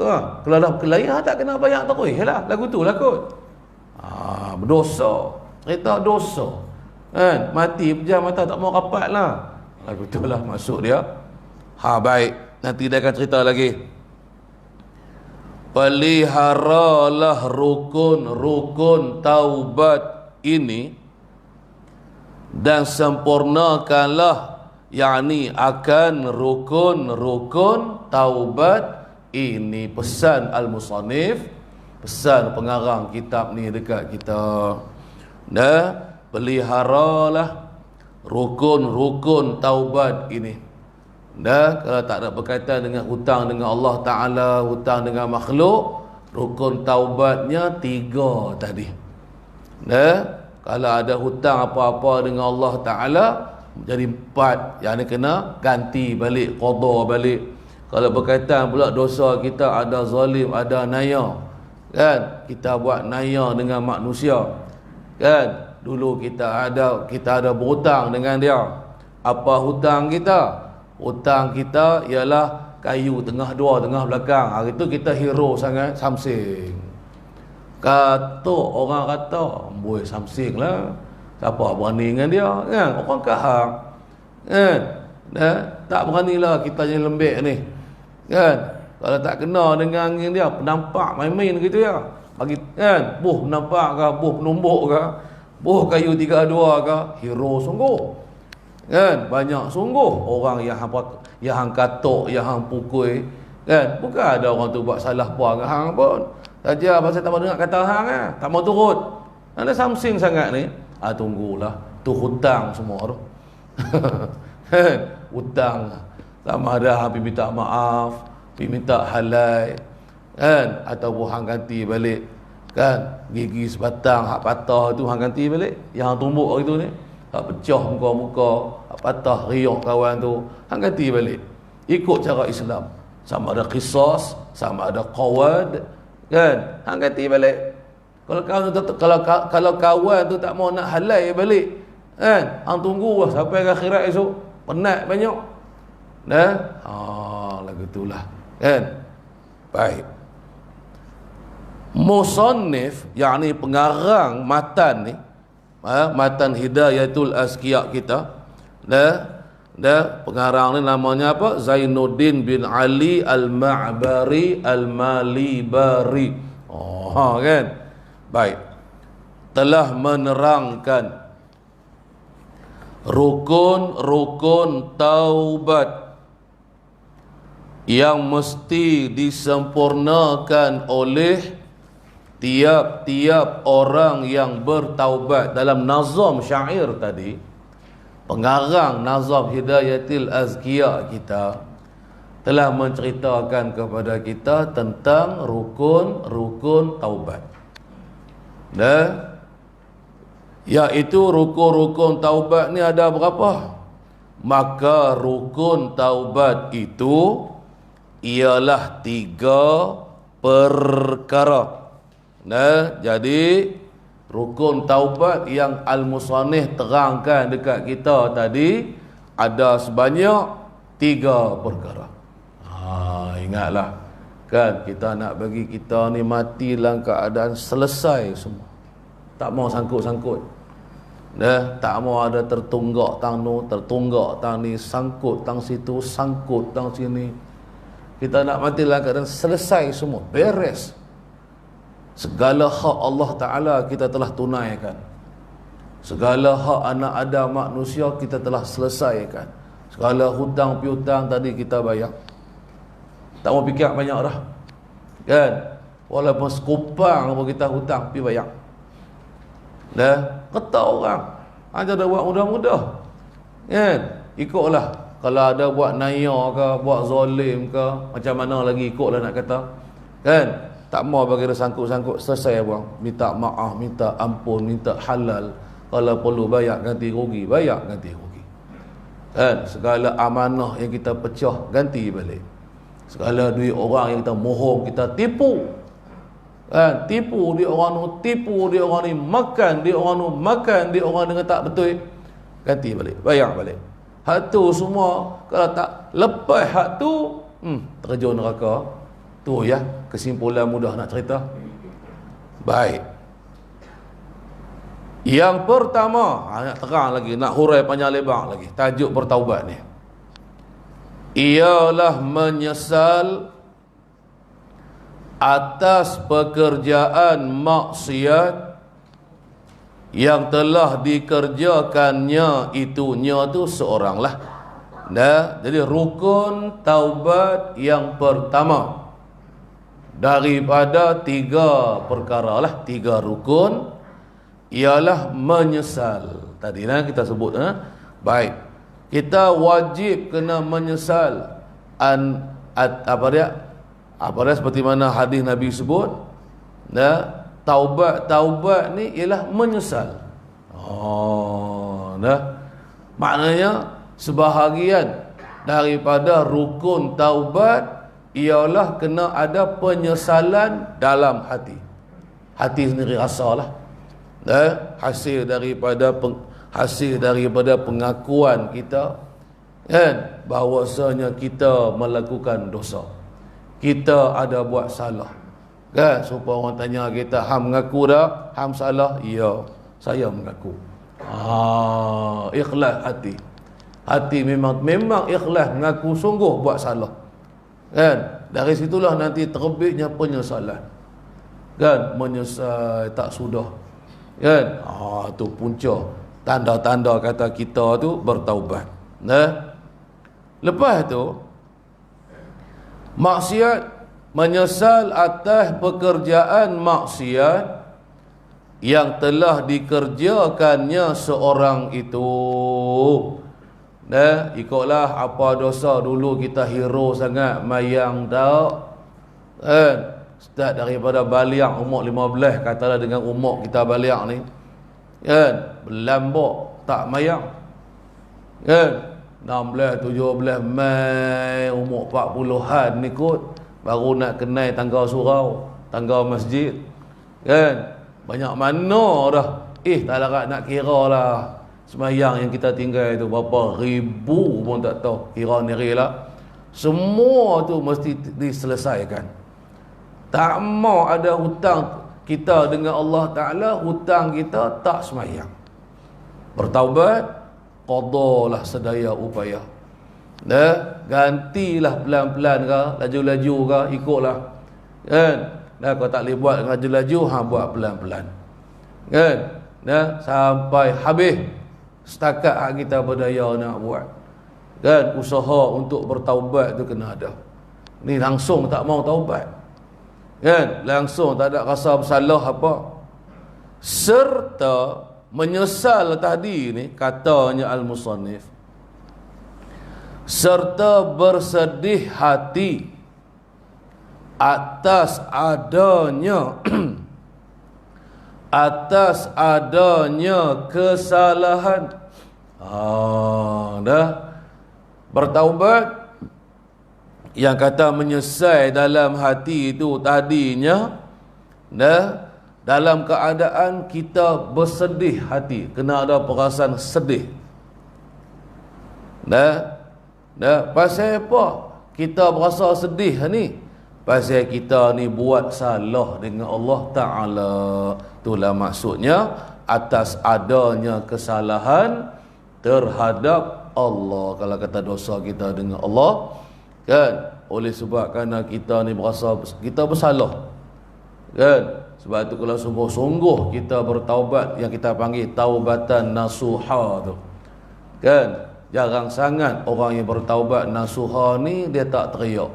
Kalau dah berkelahi tak kena bayar terus. Yalah, lagu tu lah kot. Berdosa. Cerita dosa. Kan? Mati pejam mata tak mau rapat lah. Lagu tu lah maksud dia. Baik. Nanti dia akan cerita lagi. Peliharalah rukun-rukun taubat ini dan sempurnakanlah, yakni akan rukun-rukun taubat ini. Pesan al-musannif, pesan pengarang kitab ni dekat kita. Peliharalah rukun-rukun taubat ini. Kalau tak ada berkaitan dengan hutang dengan Allah Ta'ala, hutang dengan makhluk, rukun taubatnya 3 tadi. Kalau ada hutang apa-apa dengan Allah Ta'ala, jadi 4. Yang ni kena ganti balik, qada balik. Kalau berkaitan pula dosa kita, ada zalim, ada naya, kan? Kita buat naya dengan manusia, kan? Dulu kita ada berhutang dengan dia. Apa hutang kita? Hutang kita ialah kayu tengah dua, tengah belakang. Hari tu kita hero sangat, Samsing. Orang kata, boy Samsing lah, siapa berani dengan dia, kan? Orang kahak, kan? Tak beranilah kita yang lembek ni, kan? Kalau tak kena dengan dia, penampak main-main gitu ya, bagi, kan? Buh nampak ke, buh penumbuk ke, buh kayu 32 ke, hero sungguh, kan? Banyak sungguh orang yang hang katok, yang hang pukul, kan? Bukan ada orang tu buat salah puan dengan hang pun, saja pasal tak mau dengar kata hang, tak mau turut. Ada Samsing sangat ni, tunggulah, tu hutang semua tu. Hutang sama ada hang minta maaf, minta halal, kan? Ataupun hang ganti balik, kan? Gigi sebatang hak patah tu hang ganti balik, yang hang tumbuk hari tu ni, hak pecah muka-muka, hak patah riak kawan tu, hang ganti balik ikut cara Islam. Sama ada qisas, sama ada qawad, kan? Hang ganti balik. Kalau kawan tu tak mau nak halal balik, kan? Hang tunggu lah sampai ke akhirat esok, penat banyak. Lagu itulah, kan? Baik. Musannif, yakni pengarang matan ni, matan Hidayatul Azkiya kita, pengarang ni namanya apa? Zainuddin bin Ali Al-Ma'bari Al-Malibari. Kan? Baik. Telah menerangkan rukun-rukun taubat yang mesti disempurnakan oleh tiap-tiap orang yang bertaubat. Dalam nazam syair tadi, pengarang nazam Hidayatul Azkiya kita telah menceritakan kepada kita tentang rukun-rukun taubat. Iaitu rukun-rukun taubat ni ada berapa? Maka rukun taubat itu ialah 3 perkara. Jadi rukun taubat yang Al-Musannif terangkan dekat kita tadi ada sebanyak 3 perkara. Ingatlah, kan? Kita nak bagi kita ni mati dalam keadaan selesai semua, tak mau sangkut-sangkut, tak mau ada tertunggak tang nu, tertunggak tang ni, sangkut tang situ, sangkut tang sini. Kita nak mati dalam keadaan selesai semua, beres. Segala hak Allah Ta'ala kita telah tunaikan. Segala hak anak Adam manusia kita telah selesaikan. Segala hutang piutang tadi kita bayar. Tak mau fikir banyak dah, kan? Walaupun sekupang pun kita hutang pergi bayar. Kata orang aja dah buat mudah-mudah, kan? Ikutlah. Kalau ada buat naya ke, buat zalim ke, macam mana lagi, ikutlah nak kata, kan? Tak mau bagi dia sangkut-sangkut, selesai buang. Minta maaf, minta ampun, minta halal. Kalau perlu bayar ganti rugi, bayar ganti rugi, kan? Segala amanah yang kita pecah, ganti balik. Segala duit orang yang kita mohon, kita tipu, kan? Tipu dia orang tu, tipu dia orang ni, makan dia orang tu, makan dia orang dengan tak betul, ganti balik, bayar balik. Hak tu semua, kalau tak lepas hak tu, terjun neraka. Tu ya, kesimpulan mudah nak cerita. Baik. Yang pertama, nak terang lagi, nak hurai panjang lebar lagi, tajuk bertaubat ni, ialah menyesal atas pekerjaan maksiat yang telah dikerjakannya itunya tu seoranglah. Jadi rukun taubat yang pertama daripada 3 perkara lah, 3 rukun, ialah menyesal. Tadi lah kita sebut, baik. Kita wajib kena menyesal apa dia seperti mana hadis Nabi sebut, taubat ni ialah menyesal. Maknanya sebahagian daripada rukun taubat ialah kena ada penyesalan dalam hati. Hati sendiri rasalah. Hasil daripada pengakuan kita, kan, bahawasanya kita melakukan dosa. Kita ada buat salah. Kan, supaya orang tanya kita, "Ham mengaku dah? Ham salah?" "Ya, saya mengaku." Ikhlas hati. Hati memang ikhlas mengaku sungguh buat salah. Kan? Dari situlah nanti terbitnya penyesalan. Kan? Menyesal tak sudah. Kan? Tu punca tanda-tanda kata kita tu bertaubat. Lepas tu maksiat, menyesal atas pekerjaan maksiat yang telah dikerjakannya seorang itu. Ikutlah apa dosa dulu kita hero sangat mayang tak. Start daripada balik umur 15, katalah dengan umur kita balik ni, kan, berlambak tak mayang, kan, 16, 17 mai umur 40-an ni kot baru nak kenal tangga surau, tangga masjid, kan. Banyak mana dah, tak larat nak kira lah semayang yang kita tinggal itu berapa ribu pun tak tahu, kira niri lah. Semua tu mesti diselesaikan. Tak mau ada hutang kita dengan Allah Ta'ala, hutang kita tak semayang. Bertaubat, qadalah sedaya upaya. Gantilah pelan-pelan ke, laju-laju ke, ikutlah. Kan? Kalau tak boleh buat laju-laju, buat pelan-pelan. Kan? Sampai habis setakat hak kita berdaya nak buat. Kan? Usaha untuk bertaubat tu kena ada. Ni langsung tak mau taubat. Kan? Langsung tak ada rasa bersalah apa. Serta menyesal tadi ni, katanya al-musannif, serta bersedih hati atas adanya kesalahan. Bertaubat, yang kata menyesal dalam hati itu tadinya, dalam keadaan kita bersedih hati, kena ada perasaan sedih. Pasal apa kita berasa sedih ni? Pasal kita ni buat salah dengan Allah Ta'ala. Itulah maksudnya, atas adanya kesalahan terhadap Allah. Kalau kata dosa kita dengan Allah, kan, oleh sebab kerana kita ni berasa kita bersalah, kan. Sebab itu kalau sungguh-sungguh kita bertaubat, yang kita panggil taubatan nasuha tu, kan, jarang sangat orang yang bertaubat nasuha ni dia tak teriak.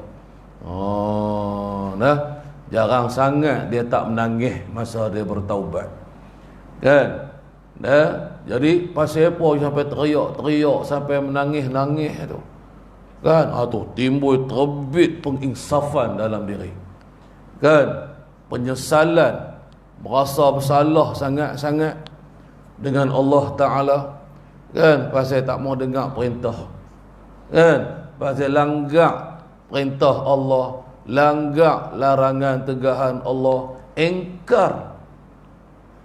Jarang sangat dia tak menangis masa dia bertaubat, kan. Jadi pasal apa sampai teriak-teriak, sampai menangis-nangis tu, kan, tu timbul terbit penginsafan dalam diri, kan, penyesalan, merasa bersalah sangat-sangat dengan Allah Ta'ala, kan, pasal tak mau dengar perintah, kan, pasal langgar perintah Allah, langgar larangan tegahan Allah, engkar,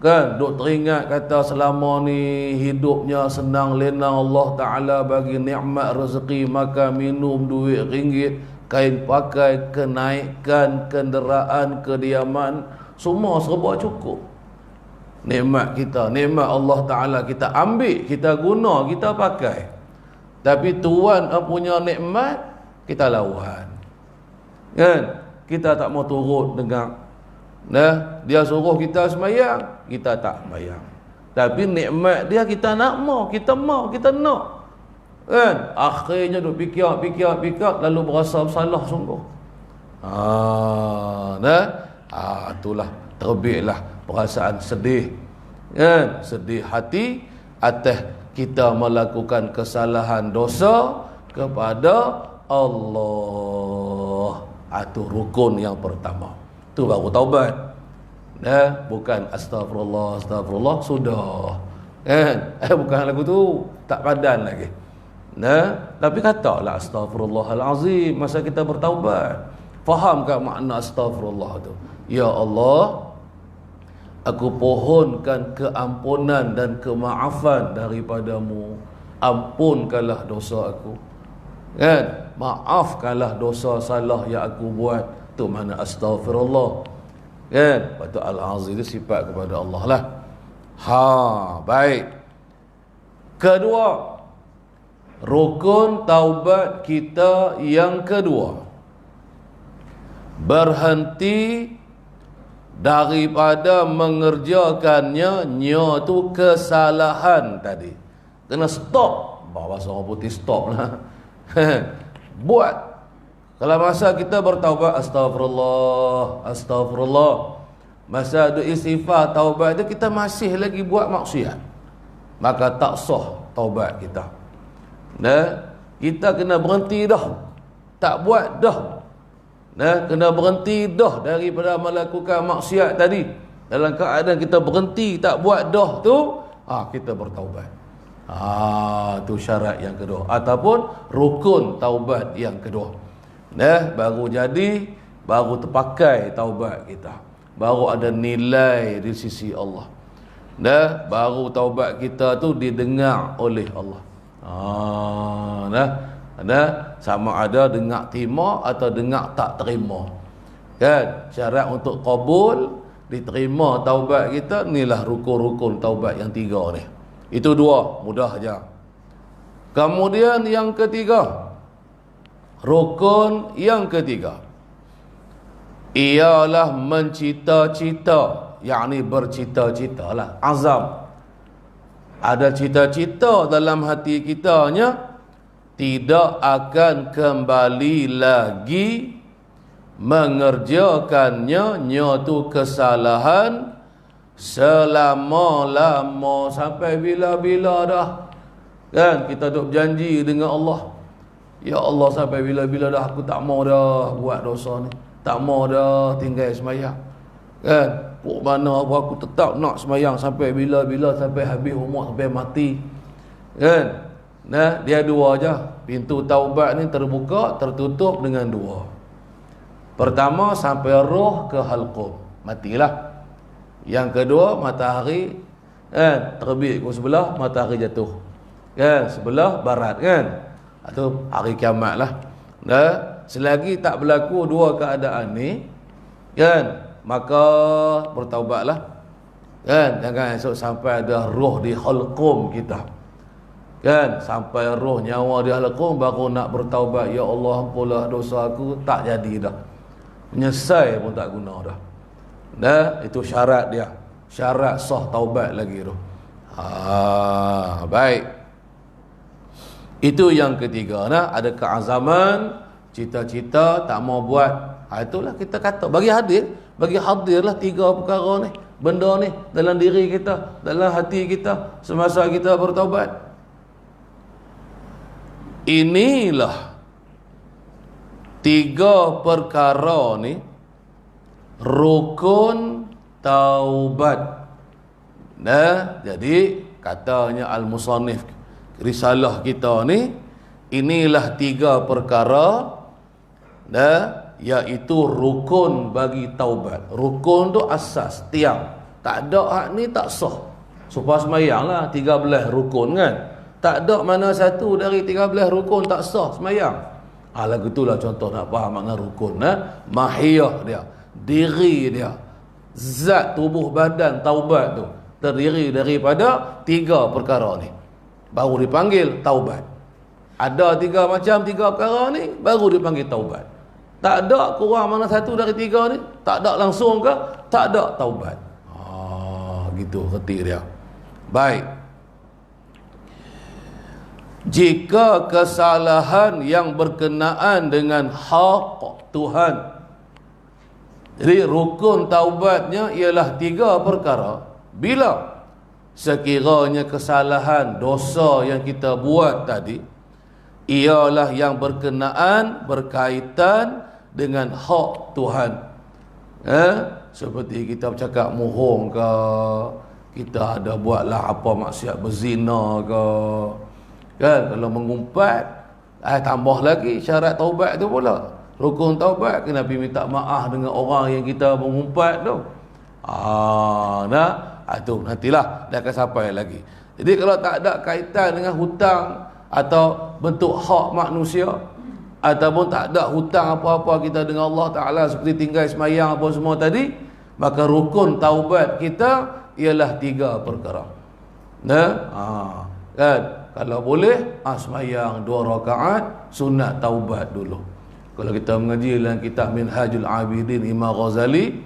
kan, duk teringat kata selama ni hidupnya senang lenang, Allah Ta'ala bagi nikmat rezeki, makan, minum, duit, ringgit, kain pakai, kenaikan kenderaan, kediaman, semua serba cukup. Nikmat kita, nikmat Allah Ta'ala kita ambil, kita guna, kita pakai. Tapi Tuhan punya nikmat kita lawan, kan. Kita tak mau turut dengar, dia suruh kita semayang, kita tak semayang. Tapi nikmat dia kita nak mau, kita nak, kan. Akhirnya duk fikir, lalu berasa bersalah sungguh. Itulah terbitlah perasaan sedih, kan, sedih hati atas kita melakukan kesalahan dosa kepada Allah. Itu rukun yang pertama. Itu baru taubat. Bukan astagfirullah sudah. Kan? Bukan lagu tu, tak padan lagi. Nah, tapi katalah astaghfirullahalazim masa kita bertaubat. Faham tak makna astaghfirullah tu? Ya Allah, aku pohonkan keampunan dan kemaafan daripadamu. Ampunkanlah dosa aku. Kan? Maafkanlah dosa salah yang aku buat. Tu mana astaghfirullah. Kan? Patut al-azim itu sifat kepada Allah lah. Baik. Kedua, rukun taubat kita yang kedua, berhenti daripada mengerjakannya tu kesalahan tadi. Kena stop. Bahasa orang putih stop lah. Buat. Kalau masa kita bertaubat, astagfirullah, astagfirullah, masa ada istighfar taubat itu kita masih lagi buat maksiat, maka tak sah taubat kita. Nah, kita kena berhenti dah. Tak buat dah. Nah, kena berhenti dah daripada melakukan maksiat tadi. Dalam keadaan kita berhenti tak buat dah tu, kita bertaubat. Tu syarat yang kedua ataupun rukun taubat yang kedua. Nah, baru jadi, baru terpakai taubat kita. Baru ada nilai di sisi Allah. Nah, baru taubat kita tu didengar oleh Allah. Sama ada dengar terima atau dengar tak terima. Kan? Syarat untuk qabul, diterima taubat kita, inilah rukun-rukun taubat yang tiga ni. Itu dua, mudah aja. Kemudian yang ketiga, rukun yang ketiga ialah mencita-cita, yakni bercita-cita lah, azam. Ada cita-cita dalam hati kitanya, tidak akan kembali lagi mengerjakannya tu kesalahan selama-lama, sampai bila-bila dah. Kan kita duk janji dengan Allah, ya Allah, sampai bila-bila dah aku tak mau dah buat dosa ni, tak mau dah tinggal sembahyang. Kan pok mana aku tetap nak sembahyang sampai bila-bila, sampai habis umur, sampai mati. Kan? Nah, dia dua aja. Pintu taubat ni terbuka, tertutup dengan dua. Pertama, sampai roh ke halqum, matilah. Yang kedua, matahari terbit ke sebelah, matahari jatuh. Kan? Sebelah barat kan? Atau hari kiamat lah. Nah, selagi tak berlaku dua keadaan ni, kan, maka bertaubatlah. Kan? Jangan esok sampai ada roh di halqum kita. Kan, sampai roh nyawa di halqum baru nak bertaubat, ya Allah ampunlah dosa aku, tak jadi dah. Menyesal pun tak guna dah. Dah, itu syarat dia. Syarat sah taubat lagi tu. Baik. Itu yang ketiga. Nah, ada keazaman, cita-cita tak mau buat. Itulah kita kata bagi hadirlah tiga perkara ni, benda ni dalam diri kita, dalam hati kita semasa kita bertaubat. Inilah tiga perkara ni rukun taubat. Nah, jadi katanya al-musannif risalah kita ni, inilah tiga perkara, nah, iaitu rukun bagi taubat. Rukun tu asas, tiang. Tak ada hak ni tak sah. Supaya semayang lah 13 rukun kan. Tak ada mana satu dari 13 rukun tak sah semayang. Lagu itulah contoh nak faham makna rukun. Mahiyah dia, diri dia, zat tubuh badan taubat tu terdiri daripada tiga perkara ni, baru dipanggil taubat. Ada tiga macam, tiga perkara ni baru dipanggil taubat. Tak ada kurang mana satu dari tiga ni, tak ada langsung ke, tak ada taubat. Gitu reti dia. Baik. Jika kesalahan yang berkenaan dengan hak Tuhan, jadi rukun taubatnya ialah tiga perkara. Bila sekiranya kesalahan, dosa yang kita buat tadi ialah yang berkenaan, berkaitan dengan hak Tuhan, seperti kita bercakap mohong ke, kita ada buatlah apa maksiat berzina ke, kan? Kalau mengumpat, tambah lagi syarat taubat tu pula. Rukun taubat, kena pergi minta maaf dengan orang yang kita mengumpat tu. Tu nantilah dia akan sampai lagi. Jadi kalau tak ada kaitan dengan hutang atau bentuk hak manusia, ataupun tak ada hutang apa-apa kita dengan Allah Ta'ala, seperti tinggal semayang apa semua tadi, maka rukun taubat kita ialah 3 perkara. Kan? Kalau boleh, semayang 2 rakaat sunat taubat dulu. Kalau kita mengaji dalam kitab Minhajul Abidin Imam Ghazali,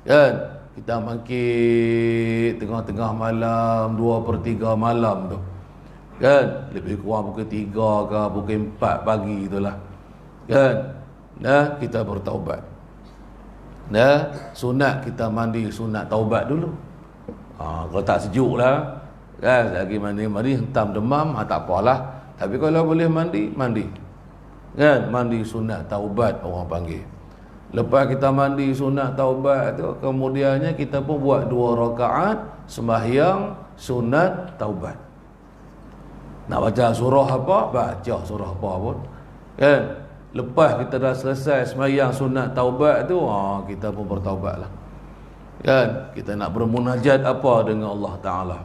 kan, kita bangkit tengah-tengah malam, 2/3 malam tu, kan, lebih kurang pukul 3 ke pukul 4 pagi itulah, kan, kita bertaubat. Sunat kita mandi sunat taubat dulu. Kalau tak sejuk lah, kan, lagi mandi hentam demam, tak apalah. Tapi kalau boleh mandi, kan, mandi sunat taubat orang panggil. Lepas kita mandi sunat taubat tu, kemudiannya kita pun buat 2 rakaat sembahyang sunat taubat. Nak baca surah apa, baca surah apa pun, kan. Lepas kita dah selesai sembahyang sunat taubat tu, kita pun bertaubatlah, kan. Kita nak bermunajat apa dengan Allah Ta'ala,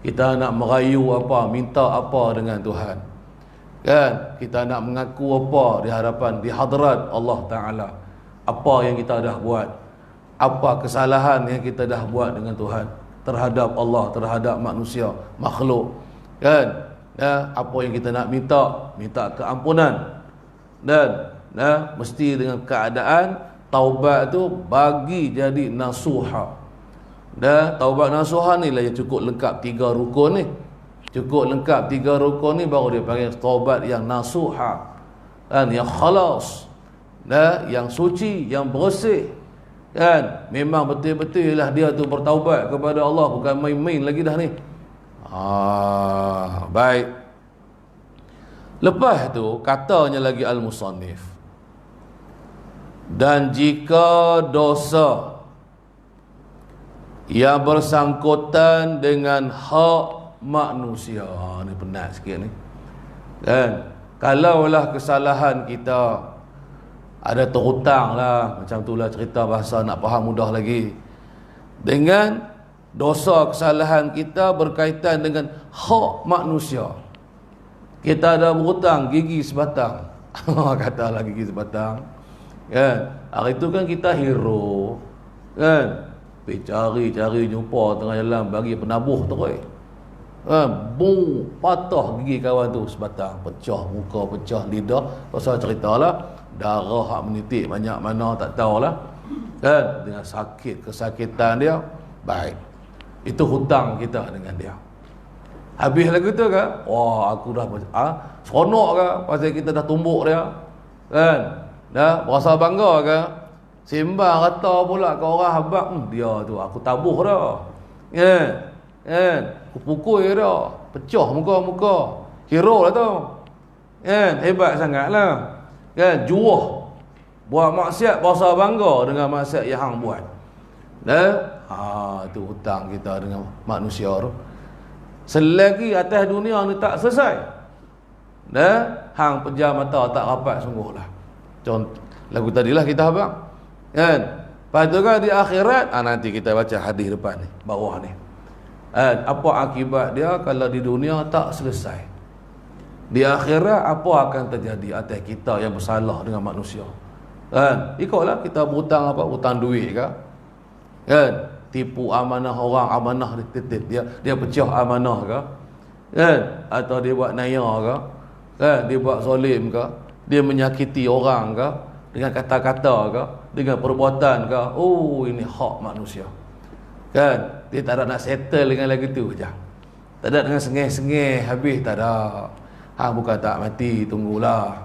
kita nak merayu apa, minta apa dengan Tuhan, kan. Kita nak mengaku apa di hadapan, di hadrat Allah Ta'ala, apa yang kita dah buat, apa kesalahan yang kita dah buat dengan Tuhan, terhadap Allah, terhadap manusia, makhluk, kan. Apa yang kita nak minta keampunan. Dan mesti dengan keadaan taubat tu bagi jadi nasuha. Taubat nasuha ni lah yang cukup lengkap 3 rukun ni. Cukup lengkap 3 rukun ni baru dia panggil taubat yang nasuha, kan, yang khalas, yang suci, yang bersih, kan. Memang betul-betul lah dia tu bertaubat kepada Allah, bukan main-main lagi dah ni. Baik. Lepas tu katanya lagi al-musannif, dan jika dosa yang bersangkutan dengan hak manusia, ni penat sikit ni, kan. Kalaulah kesalahan kita ada terhutang lah, macam tu lah cerita bahasa nak faham mudah lagi, dengan dosa kesalahan kita berkaitan dengan hak manusia. Kita ada berhutang gigi sebatang. Katalah gigi sebatang, kan. Hari tu kan kita hero, kan, pergi cari jumpa tengah jalan, bagi penabuh terus, kan, patah gigi kawan tu sebatang, pecah muka, pecah lidah. Pasal ceritalah darah hak menitik banyak mana tak tahulah, kan, dengan sakit, kesakitan dia. Baik, itu hutang kita dengan dia. Habis lagu tu kan, aku dah seronok ke pasal kita dah tumbuk dia, kan, dah berasa bangga ke, sembang kata pula ke orang habaq, dia tu aku tabuh dah, kan, aku pukul dia, pecah muka-muka, hero lah tu, kan, hebat sangat lah, kan. Juah buat maksiat berasa bangga dengan maksiat yang hang buat. Itu hutang kita dengan manusia tu. Selagi atas dunia ni tak selesai, hang pejam mata tak rapat sungguhlah. Contoh lagu tadilah kita habaq, kan. Lepas tu kan di akhirat, nanti kita baca hadis depan ni, bawah ni, apa akibat dia kalau di dunia tak selesai. Di akhirat apa akan terjadi atas kita yang bersalah dengan manusia, kan. Ikutlah kita berhutang apa, hutang duit ke, kan, tipu amanah orang, amanah dititip dia pecah amanah ke, kan, atau dia buat naya ke, kan, dia buat zalim ke, dia menyakiti orang ke dengan kata-kata ke, dengan perbuatan ke. Ini hak manusia, kan. Dia tak ada nak settle dengan lagu tu je, tak ada dengan sengih-sengih habis, tak ada. Hang bukan tak mati, tunggulah,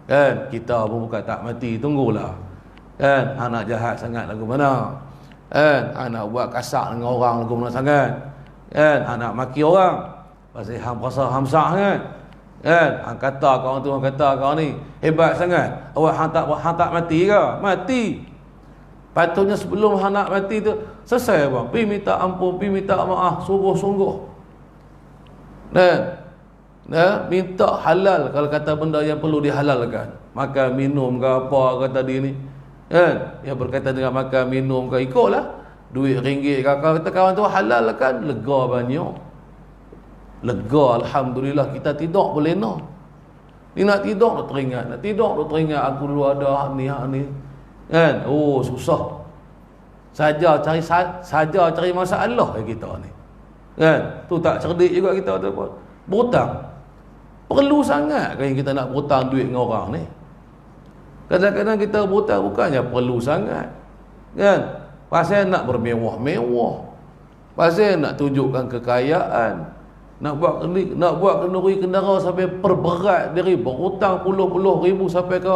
kan. Kita pun bukan tak mati, tunggulah, kan. Hang nak jahat sangat lagu mana, kan. Nak buat kasar dengan orang lagu mana sangat, kan. Nak maki orang pasal hang berasa hang besar sangat, kan. Hang kata kau tu, hang kata kau ni hebat sangat. Awak hang tak mati ke? Mati. Patutnya sebelum hang nak mati tu selesai bang. Pergi minta ampun, pergi minta maaf, sungguh-sungguh. Minta halal kalau kata benda yang perlu dihalalkan. Makan, minum ke apa ke tadi ni. Yang berkaitan dengan makan, minum ke, ikutlah. Duit ringgit kata kawan tu halal kan, lega banyak. Lega, alhamdulillah. Kita tidur boleh nak. Ni nak tidur nak teringat, aku dulu ada hak ni. Kan? Oh, susah. Saja cari masalah kita ni. Kan? Tu tak cerdik juga kita tu pun. Berhutang. Perlu sangat kan kita nak berhutang duit dengan orang ni. Kadang-kadang kita berhutang bukannya perlu sangat. Kan? Pasal nak bermewah-mewah. Pasal nak tunjukkan kekayaan. Nak buat kenduri kendaraan sampai perberat diri, berhutang puluh-puluh ribu sampai ke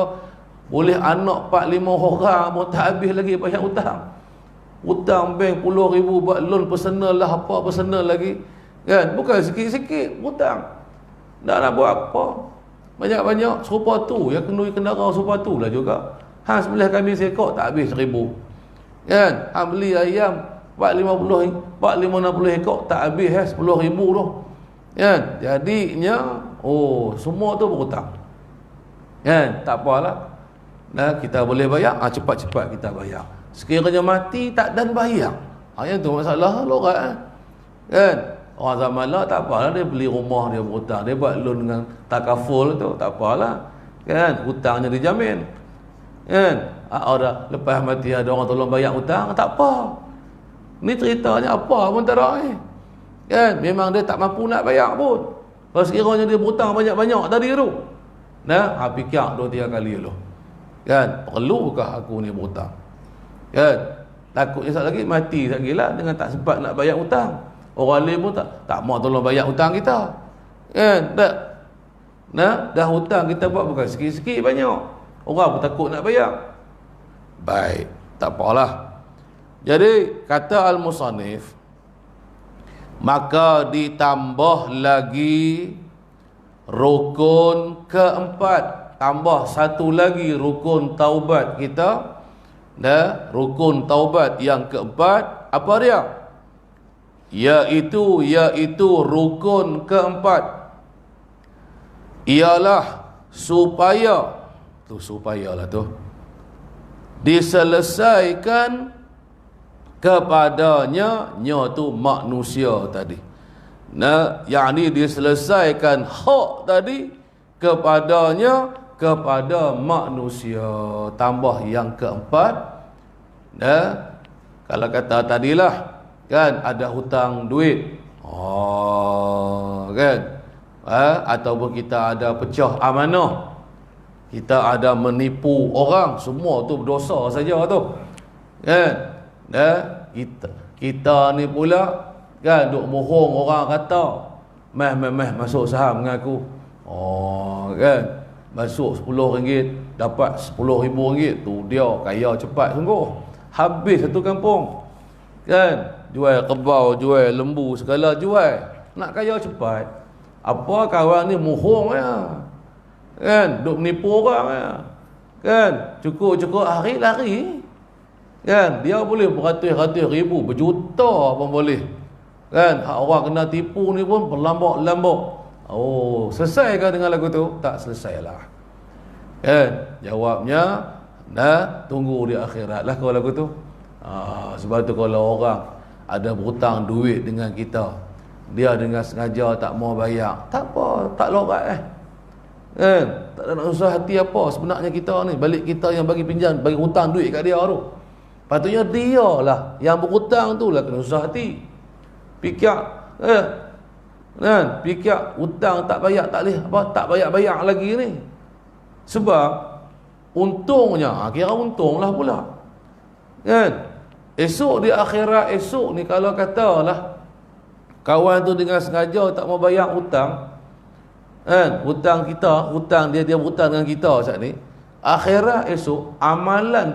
boleh anak 4-5 orang pun tak habis lagi payah hutang. Hutang bank puluh ribu, buat loan personal lah, apa personal lagi. Kan? Bukan sikit-sikit hutang. Nak buat apa? Banyak-banyak serupa tu, yang kenduri kendaraan serupa tu lah juga. Hang sebelah kami sekok tak habis 1,000. Kan? Hang beli ayam 450-60 ekor tak habis 10,000 tu. Kan? Jadinya semua tu berhutang. Kan? Tak apalah. Kita boleh bayar, cepat-cepat kita bayar. Sekiranya mati tak dan bayar. Yang tu masalah lorat. Kan? Orang zaman lah tak apalah, dia beli rumah dia berhutang, dia buat loan dengan takaful tu, tak apalah. Kan? Hutangnya dijamin. Kan? Lepas mati ada orang tolong bayar hutang, tak apa. Ni ceritanya apa pun tak ada ni. Kan? Memang dia tak mampu nak bayar pun. Kalau sekiranya dia berhutang banyak-banyak tadi tu. Fikir 2-3 kali dulu. Kan? Perlukah aku ni berhutang? Kan? Takutnya sekali lagi mati sekali lah dengan tak sempat nak bayar hutang. Orang lain pun tak mau tolong bayar hutang kita. Kan? Dah hutang kita buat bukan sikit-sikit, banyak. Orang pun takut nak bayar. Baik, tak apalah. Jadi kata al-musannif, maka ditambah lagi rukun keempat, tambah satu lagi rukun taubat kita. Rukun taubat yang keempat apa dia? Yaitu rukun keempat ialah supayalah tu diselesaikan kepadanya tu manusia tadi. Yakni diselesaikan hak tadi kepada manusia. Tambah yang keempat, kalau kata tadilah kan ada hutang duit, kan, ataupun kita ada pecah amanah, kita ada menipu orang, semua tu berdosa saja tu. Kan? Kita ni pula kan duk bohong orang kata meh masuk saham dengan aku. Kan? Masuk RM10 dapat RM10,000 tu, dia kaya cepat sungguh. Habis satu kampung. Kan? Jual kebau, jual lembu, segala jual. Nak kaya cepat. Apa kawan ni bohong ya. Kan? Duk menipu orang ya. Kan? Cukup hari lari. Kan? Dia boleh beratus-ratus ribu, berjuta pun boleh. Kan? Hak orang kena tipu ni pun berlambak-lambak. Selesaikah dengan lagu tu? Tak selesailah. Kan? Jawabnya, tunggu di akhirat lah kalau lagu tu. Sebab tu kalau orang ada berhutang duit dengan kita, dia dengan sengaja tak mau bayar, tak apa, tak lorat kan? Tak ada nak susah hati apa sebenarnya kita ni. Balik kita yang bagi pinjam, bagi hutang duit kat dia tu, patutnya dia lah yang berhutang tu lah kena susah hati. Fikir fikir hutang tak bayar, tak boleh apa, tak bayar lagi ni. Sebab untungnya, kira untung lah pula. Kan? Esok di akhirat, esok ni kalau katalah kawan tu dengan sengaja tak mau bayar hutang, kan? Hutang kita, hutang dia berhutang dengan kita saat ni. Akhirat esok,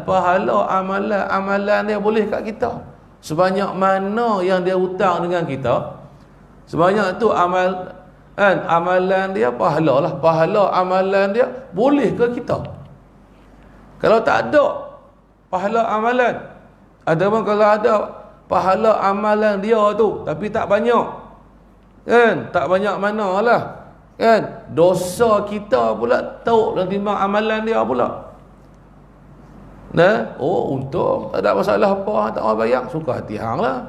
pahala amalan dia boleh kat kita. Sebanyak mana yang dia hutang dengan kita, sebanyak tu amalan dia pahala amalan dia boleh ke kita. Kalau tak ada pahala amalan, ataupun kalau ada pahala amalan dia tu, tapi tak banyak. Kan? Tak banyak manalah. Kan? Dosa kita pula tahu dan timbang amalan dia pula. Nah, oh untung, tak ada masalah apa, tak mau bayar, suka hati hang lah.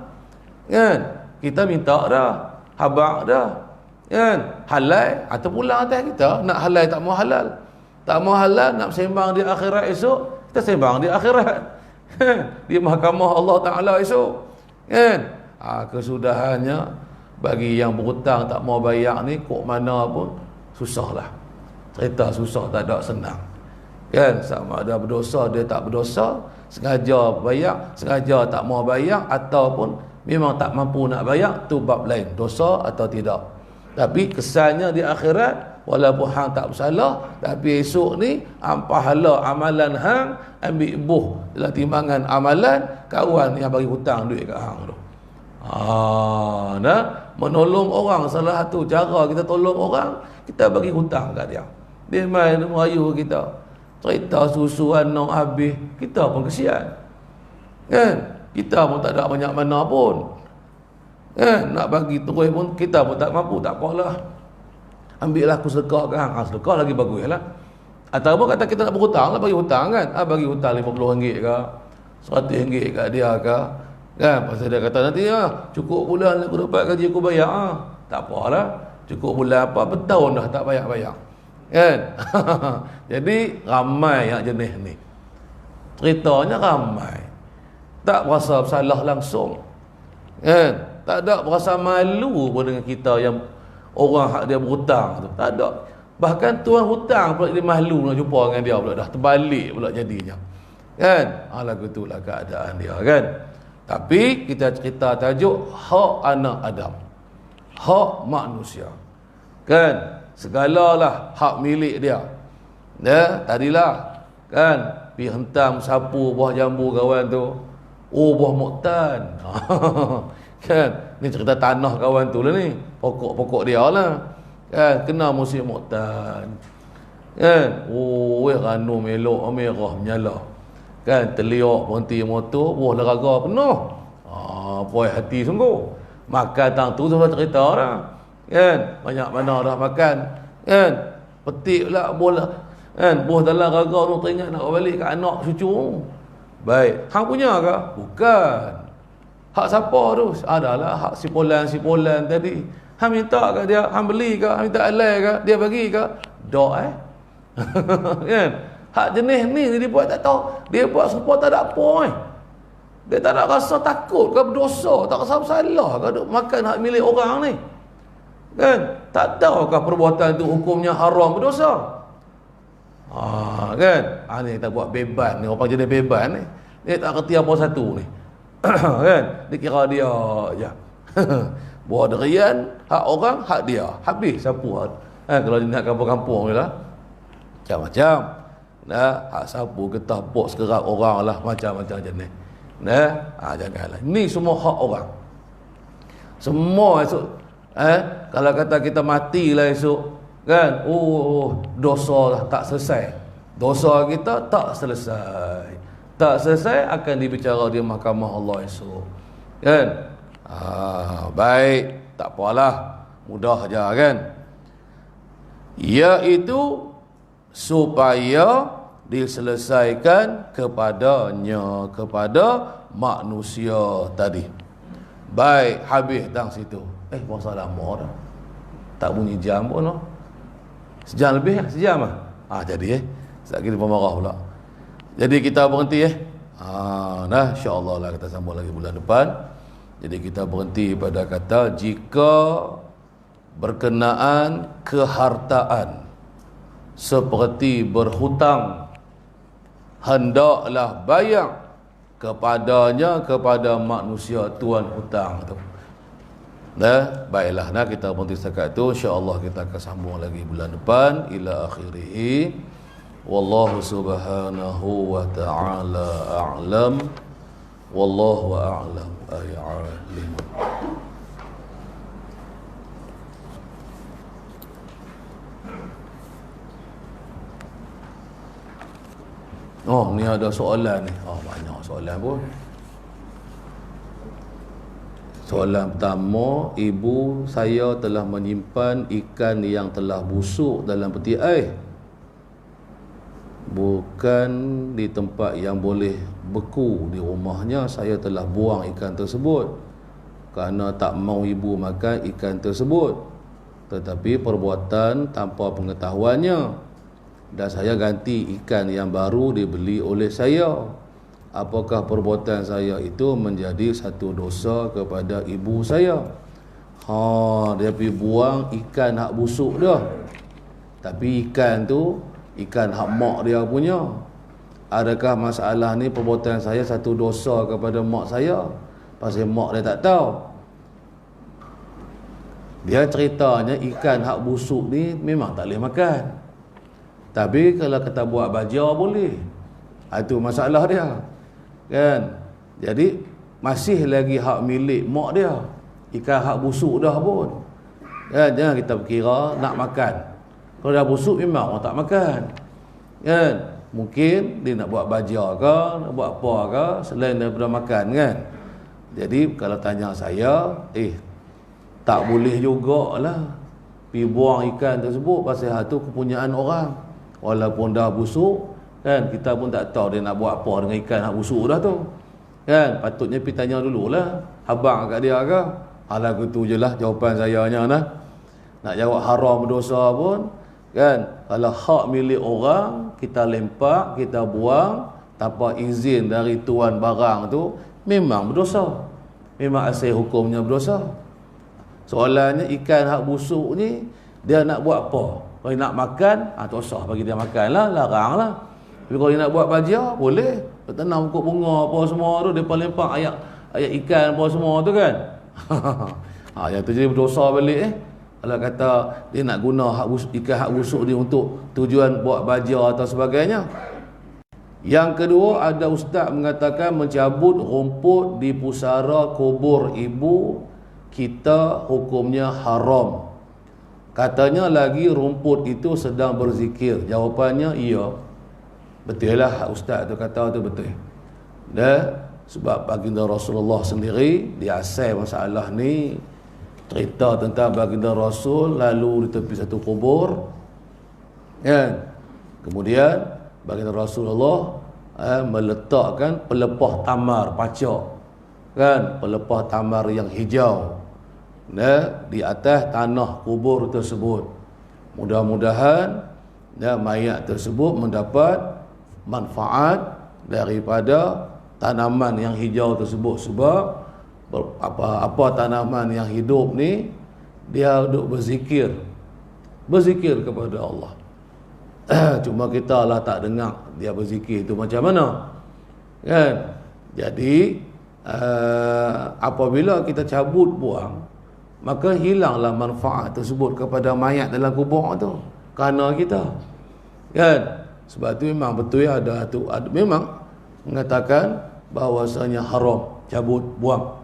Kan? Kita minta dah, habaq dah. Kan? Halal atau pulang atas kita, nak halal tak mau halal. Tak mau halal nak sembang di akhirat esok, kita sembang di akhirat. Di mahkamah Allah Taala esok. Kan? Kesudahannya bagi yang berhutang tak mau bayar ni kok mana pun susahlah. Cerita susah tak ada senang. Kan, sama ada berdosa dia tak berdosa, sengaja bayar, sengaja tak mau bayar, ataupun memang tak mampu nak bayar, tu bab lain, dosa atau tidak. Tapi kesannya di akhirat, walaupun hang tak bersalah, tapi esok ni pahala amalan hang ambil buh dalam timbangan amalan kawan yang bagi hutang duit kat hang tu. Nah, menolong orang, salah satu cara kita tolong orang, kita bagi hutang kat dia. Dia main merayu kita, cerita susuan nak habis, kita pun kesian. Kan? Kita pun tak ada banyak mana pun. Kan? Nak bagi terus pun kita pun tak mampu, tak apalah. Ambil lah aku sedekah kan. Sedekah lagi bagus lah. Ataupun kata kita nak berhutang lah, bagi hutang kan. Bagi hutang RM50 ke, RM100 kat dia ke. Kan? Pasal dia kata nanti cukup bulan aku dapat gaji aku bayar. Tak apalah. Cukup bulan apa, bertahun dah tak bayar-bayar. Kan? Jadi ramai yang jenis ni. Ceritanya ramai. Tak berasa bersalah langsung. Kan? Tak ada berasa malu pun dengan kita yang orang hak dia berhutang tu. Tak ada. Bahkan tuan hutang pula jadi malu nak jumpa dengan dia pula, dah terbalik pula jadinya. Kan? Lagu itulah keadaan dia kan. Tapi kita cerita tajuk hak anak Adam. Hak manusia. Kan? Segalalah hak milik dia. Ya, tadilah kan pergi hentam sapu buah jambu kawan tu. Oh, buah muktan. Kan? Ni cerita tanah kawan tu lah ni. Pokok-pokok dia lah. Kan? Kena musim muktan. Kan? Oh, ranum elok merah menyala. Kan? Terliok berhenti motor, buah leraga penuh. Puas hati sungguh. Makan tang tu sudah cerita dah. Kan? Banyak mana dah makan. Kan? Petik pula bola. Kan? Buah dalam raga tu teringat nak balik ke anak cucu. Baik. Hang punya ke? Bukan. Hak siapa tu? Adalah hak si polan tadi. Hang minta ke dia? Hang beli ke? Hang minta alai ke? Dia bagi ke? Dok kan? Hak jenis ni dia buat tak tahu. Dia buat supaya tak ada apa Dia tak ada rasa takut ke berdosa, tak rasa bersalah ke duk makan hak milik orang ni. Kan? Tak tahukah perbuatan itu hukumnya haram berdosa? Kan? Ni kita buat beban ni, orang jenis beban ni. Dia tak kerti apa satu ni. Kan? Dia kira dia je. Buat derian, hak orang, hak dia. Habis sapu. Kalau dia nak kampung-kampung ni lah. Macam-macam. Hak sapu, getah pok sekerak orang lah. Macam-macam jenis. Janganlah. Ni semua hak orang. Semua esok. Kalau kata kita matilah esok, kan? Dosa lah tak selesai. Dosa kita tak selesai. Tak selesai akan dibicara di mahkamah Allah esok. Kan? Baik, tak apalah. Mudah aja kan? Iaitu supaya diselesaikan kepadanya, kepada manusia tadi. Baik, habis tang situ. Puasa lama dah. Tak bunyi jam pun noh. Sejam lebih lah, sejam lah. Jadi sekejap lagi pemarah pula. Jadi kita berhenti insya-Allah lah kita sambung lagi bulan depan. Jadi kita berhenti pada kata jika berkenaan kehartaan seperti berhutang, hendaklah bayar kepadanya, kepada manusia tuan hutang tu. Baiklah, kita berhenti setakat tu. InsyaAllah kita akan sambung lagi bulan depan. Ila akhirih. Wallahu subhanahu wa ta'ala a'lam. Wallahu a'lam ay'alim. Ni ada soalan ni. Banyak soalan pun. Soalan pertama, ibu saya telah menyimpan ikan yang telah busuk dalam peti air, bukan di tempat yang boleh beku di rumahnya. Saya telah buang ikan tersebut kerana tak mau ibu makan ikan tersebut, tetapi perbuatan tanpa pengetahuannya, dan saya ganti ikan yang baru dibeli oleh saya. Apakah perbuatan saya itu menjadi satu dosa kepada ibu saya? Dia pergi buang ikan hak busuk dah, tapi ikan tu ikan hak mak dia punya. Adakah masalah ni perbuatan saya satu dosa kepada mak saya? Pasal mak dia tak tahu. Dia ceritanya ikan hak busuk ni memang tak boleh makan, tapi kalau kita buat baja boleh. Itu masalah dia, kan? Jadi masih lagi hak milik mak dia. Ikan hak busuk dah pun, kan? Jangan kita berkira nak makan. Kalau dah busuk memang orang tak makan, kan? Mungkin dia nak buat baja ke, nak buat apa ke selain daripada makan, kan? Jadi kalau tanya saya, tak boleh jugalah pergi buang ikan tersebut, pasal hal tu kepunyaan orang. Walaupun dah busuk, kan, kita pun tak tahu dia nak buat apa dengan ikan hak busuk dah tu, kan? Patutnya pergi tanya dululah abang kat dia ke. Lagu tu je lah jawapan saya nya nah. Nak jawab haram berdosa pun, kan, kalau hak milik orang kita lempak, kita buang tanpa izin dari tuan barang tu, memang berdosa, memang asal hukumnya berdosa. Soalannya ikan hak busuk ni dia nak buat apa? Kalau nak makan, tak usah bagi dia makan lah, larang lah. Tapi kalau dia nak buat baja, boleh. Tanam pokok bunga apa semua tu, dia lempak ayat ikan apa semua tu, kan. Yang tu jadi berdosa balik. Kalau kata dia nak guna ikan hak busuk ni untuk tujuan buat baja atau sebagainya. Yang kedua, ada ustaz mengatakan mencabut rumput di pusara kubur ibu kita hukumnya haram. Katanya lagi rumput itu sedang berzikir. Jawapannya iya. Betul lah ustaz tu kata tu betul. Dan sebab baginda Rasulullah sendiri dia asal masalah ni, cerita tentang baginda Rasul lalu di tepi satu kubur, kan. Kemudian baginda Rasulullah meletakkan pelepah tamar pacak, kan, pelepah tamar yang hijau di atas tanah kubur tersebut. Mudah-mudahan mayat tersebut mendapat manfaat daripada tanaman yang hijau tersebut. Sebab apa tanaman yang hidup ni, dia duduk berzikir kepada Allah. Cuma kita lah tak dengar dia berzikir itu macam mana, kan. Jadi apabila kita cabut buang, maka hilanglah manfaat tersebut kepada mayat dalam kubur tu kerana kita, kan. Sebab tu memang betul ada memang mengatakan bahawasanya haram cabut buang.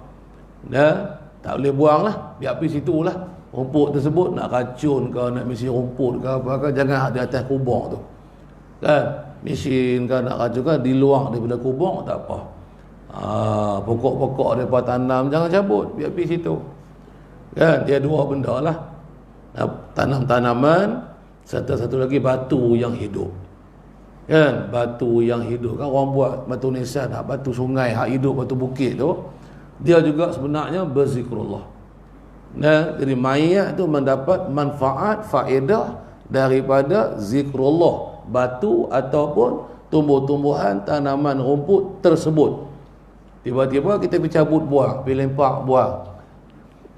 Tak boleh buang lah, biar pergi situ lah. Rumput tersebut nak racun ke, nak mesin rumput ke apa ke, jangan di atas kubur tu, kan. Mesin ke nak racun ke di luar daripada kubur tak apa. Pokok-pokok daripada tanam jangan cabut, biar pergi situ, kan. Dia dua benda lah, tanam tanaman serta satu lagi batu yang hidup, kan. Batu yang hidup kan orang buat batu nisan, batu sungai hak hidup, batu bukit tu, dia juga sebenarnya berzikrullah. Jadi mayat tu mendapat manfaat faedah daripada zikrullah batu ataupun tumbuh-tumbuhan, tanaman, rumput tersebut. Tiba-tiba kita pergi cabut buang, pergi lempak buang,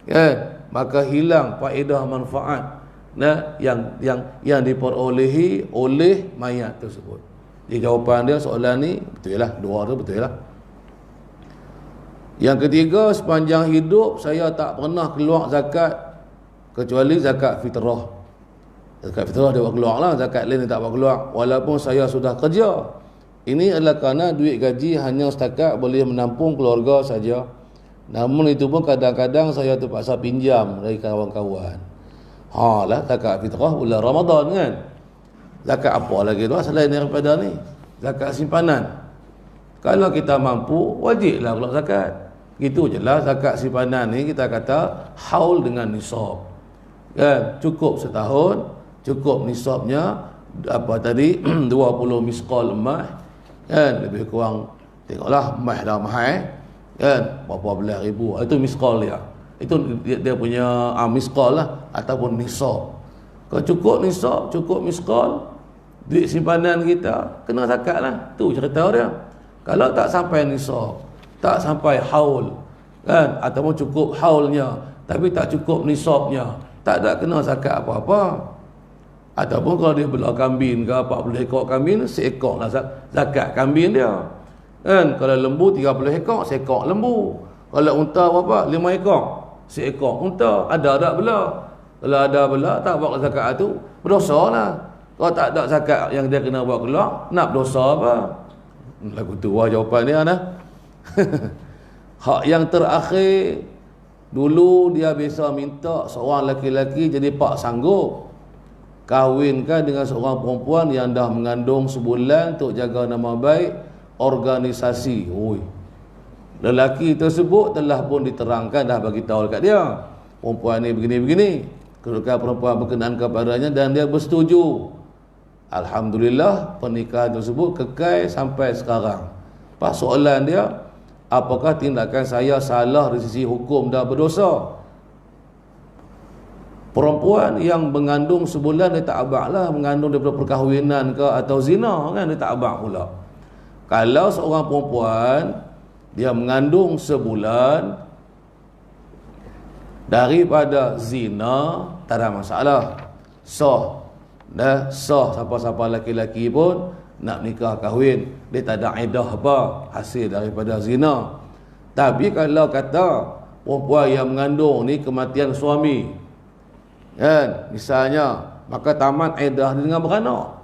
kan, maka hilang faedah manfaat yang diperolehi oleh mayat tersebut. Jadi jawapan dia soalan ni betul lah, dua tu betul lah. Yang ketiga, sepanjang hidup saya tak pernah keluar zakat kecuali zakat fitrah. Zakat fitrah dia buat keluar lah, zakat lain dia tak buat keluar walaupun saya sudah kerja. Ini adalah kerana duit gaji hanya setakat boleh menampung keluarga saja. Namun itu pun kadang-kadang saya terpaksa pinjam dari kawan-kawan. Lah zakat fitrah bulan Ramadan, kan. Zakat apa lagi tu selain daripada ni? Zakat simpanan. Kalau kita mampu, wajiblah keluar zakat, Gitu je lah zakat simpanan ni kita kata haul dengan nisab. Kan? Cukup setahun, cukup nisabnya apa tadi 20 misqal emas. Kan? Lebih kurang tengoklah emas dah mahal. Kan? Berapa belas ribu. Itu misqal dia. Itu dia punya misqal lah ataupun nisab. Kalau cukup nisab, cukup misqal, duit simpanan kita kena zakat lah. Tu cerita dia. Kalau tak sampai nisab, tak sampai haul, kan, ataupun cukup haulnya tapi tak cukup nisabnya, tak ada kena zakat apa-apa. Ataupun kalau dia belah kambing ke 40 ekor kambing, seekor lah zakat kambing dia. Kan, kalau lembu 30 ekor, seekor lembu. Kalau unta berapa? 5 ekor, seekor unta. Ada tak belah? Kalau ada belah tak buat zakat tu, berdosa lah. Kalau tak ada zakat yang dia kena buat keluar, nak berdosa apa? Lagu tu wah jawapan dia dah. Hak yang terakhir, dulu dia biasa minta seorang lelaki jadi pak sanggup kahwinkan dengan seorang perempuan yang dah mengandung sebulan untuk jaga nama baik organisasi. Oi, lelaki tersebut telah pun diterangkan, dah bagi tahu dekat dia, perempuan ni begini-begini, kedudukan perempuan berkenaan kepadanya, dan dia bersetuju. Alhamdulillah pernikahan tersebut kekal sampai sekarang. Pas soalan dia, apakah tindakan saya salah dari sisi hukum dan berdosa? Perempuan yang mengandung sebulan dia tak abang lah, mengandung daripada perkahwinan ke atau zina, kan, dia tak abang pula. Kalau seorang perempuan dia mengandung sebulan daripada zina, tak ada masalah, sah. Dah sah, siapa-siapa laki-laki pun nak nikah kahwin, dia tak ada iddah apa hasil daripada zina. Tapi kalau kata perempuan yang mengandung ni kematian suami, kan, misalnya, maka tamat iddah dia dengan beranak,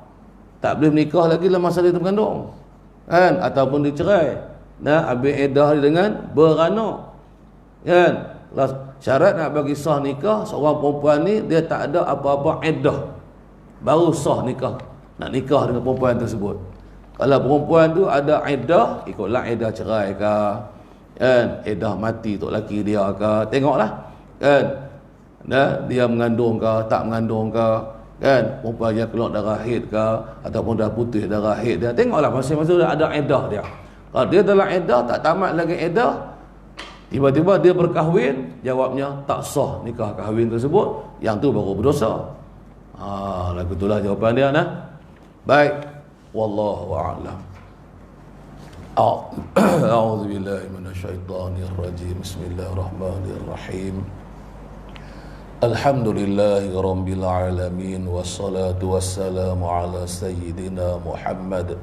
tak boleh menikah lagi dalam masa dia mengandung, kan, ataupun dicerai. Nah, habis iddah dia dengan beranak, kan. Syarat nak bagi sah nikah seorang perempuan ni, dia tak ada apa-apa iddah, baru sah nikah, nak nikah dengan perempuan tersebut. Kalau perempuan tu ada iddah, ikutlah iddah cerai ke, kan, iddah mati untuk laki dia ke, tengoklah, kan, dia mengandung ke, tak mengandung ke, kan, perempuan yang keluar darah haid ke ataupun dah putus darah haid dia, tengoklah masing-masing ada iddah dia. Kalau dia dalam iddah, tak tamat lagi iddah, tiba-tiba dia berkahwin, jawabnya tak sah nikah kahwin tersebut, yang tu baru berdosa. Lagu itulah jawapan dia nah. Baik, wallahu a'lam. A'udzu billahi minasyaitonir rajim. Bismillahirrahmanirrahim. Alhamdulillahi rabbil alamin, wassalatu wassalamu ala sayyidina Muhammad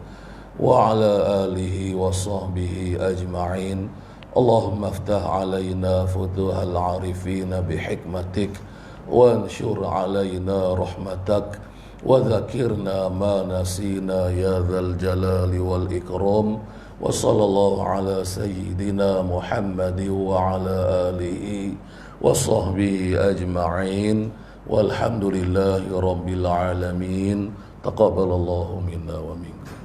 wa ala alihi wa sahbihi ajma'in. Allahumma aftah alaina futuhal arifin bihikmatik وانشر علينا رحمتك وذكرنا ما نسينا يا ذا الجلال والإكرام وصلى الله على سيدنا محمد وعلى آله وصحبه أجمعين والحمد لله رب العالمين تقبل الله منا ومنكم.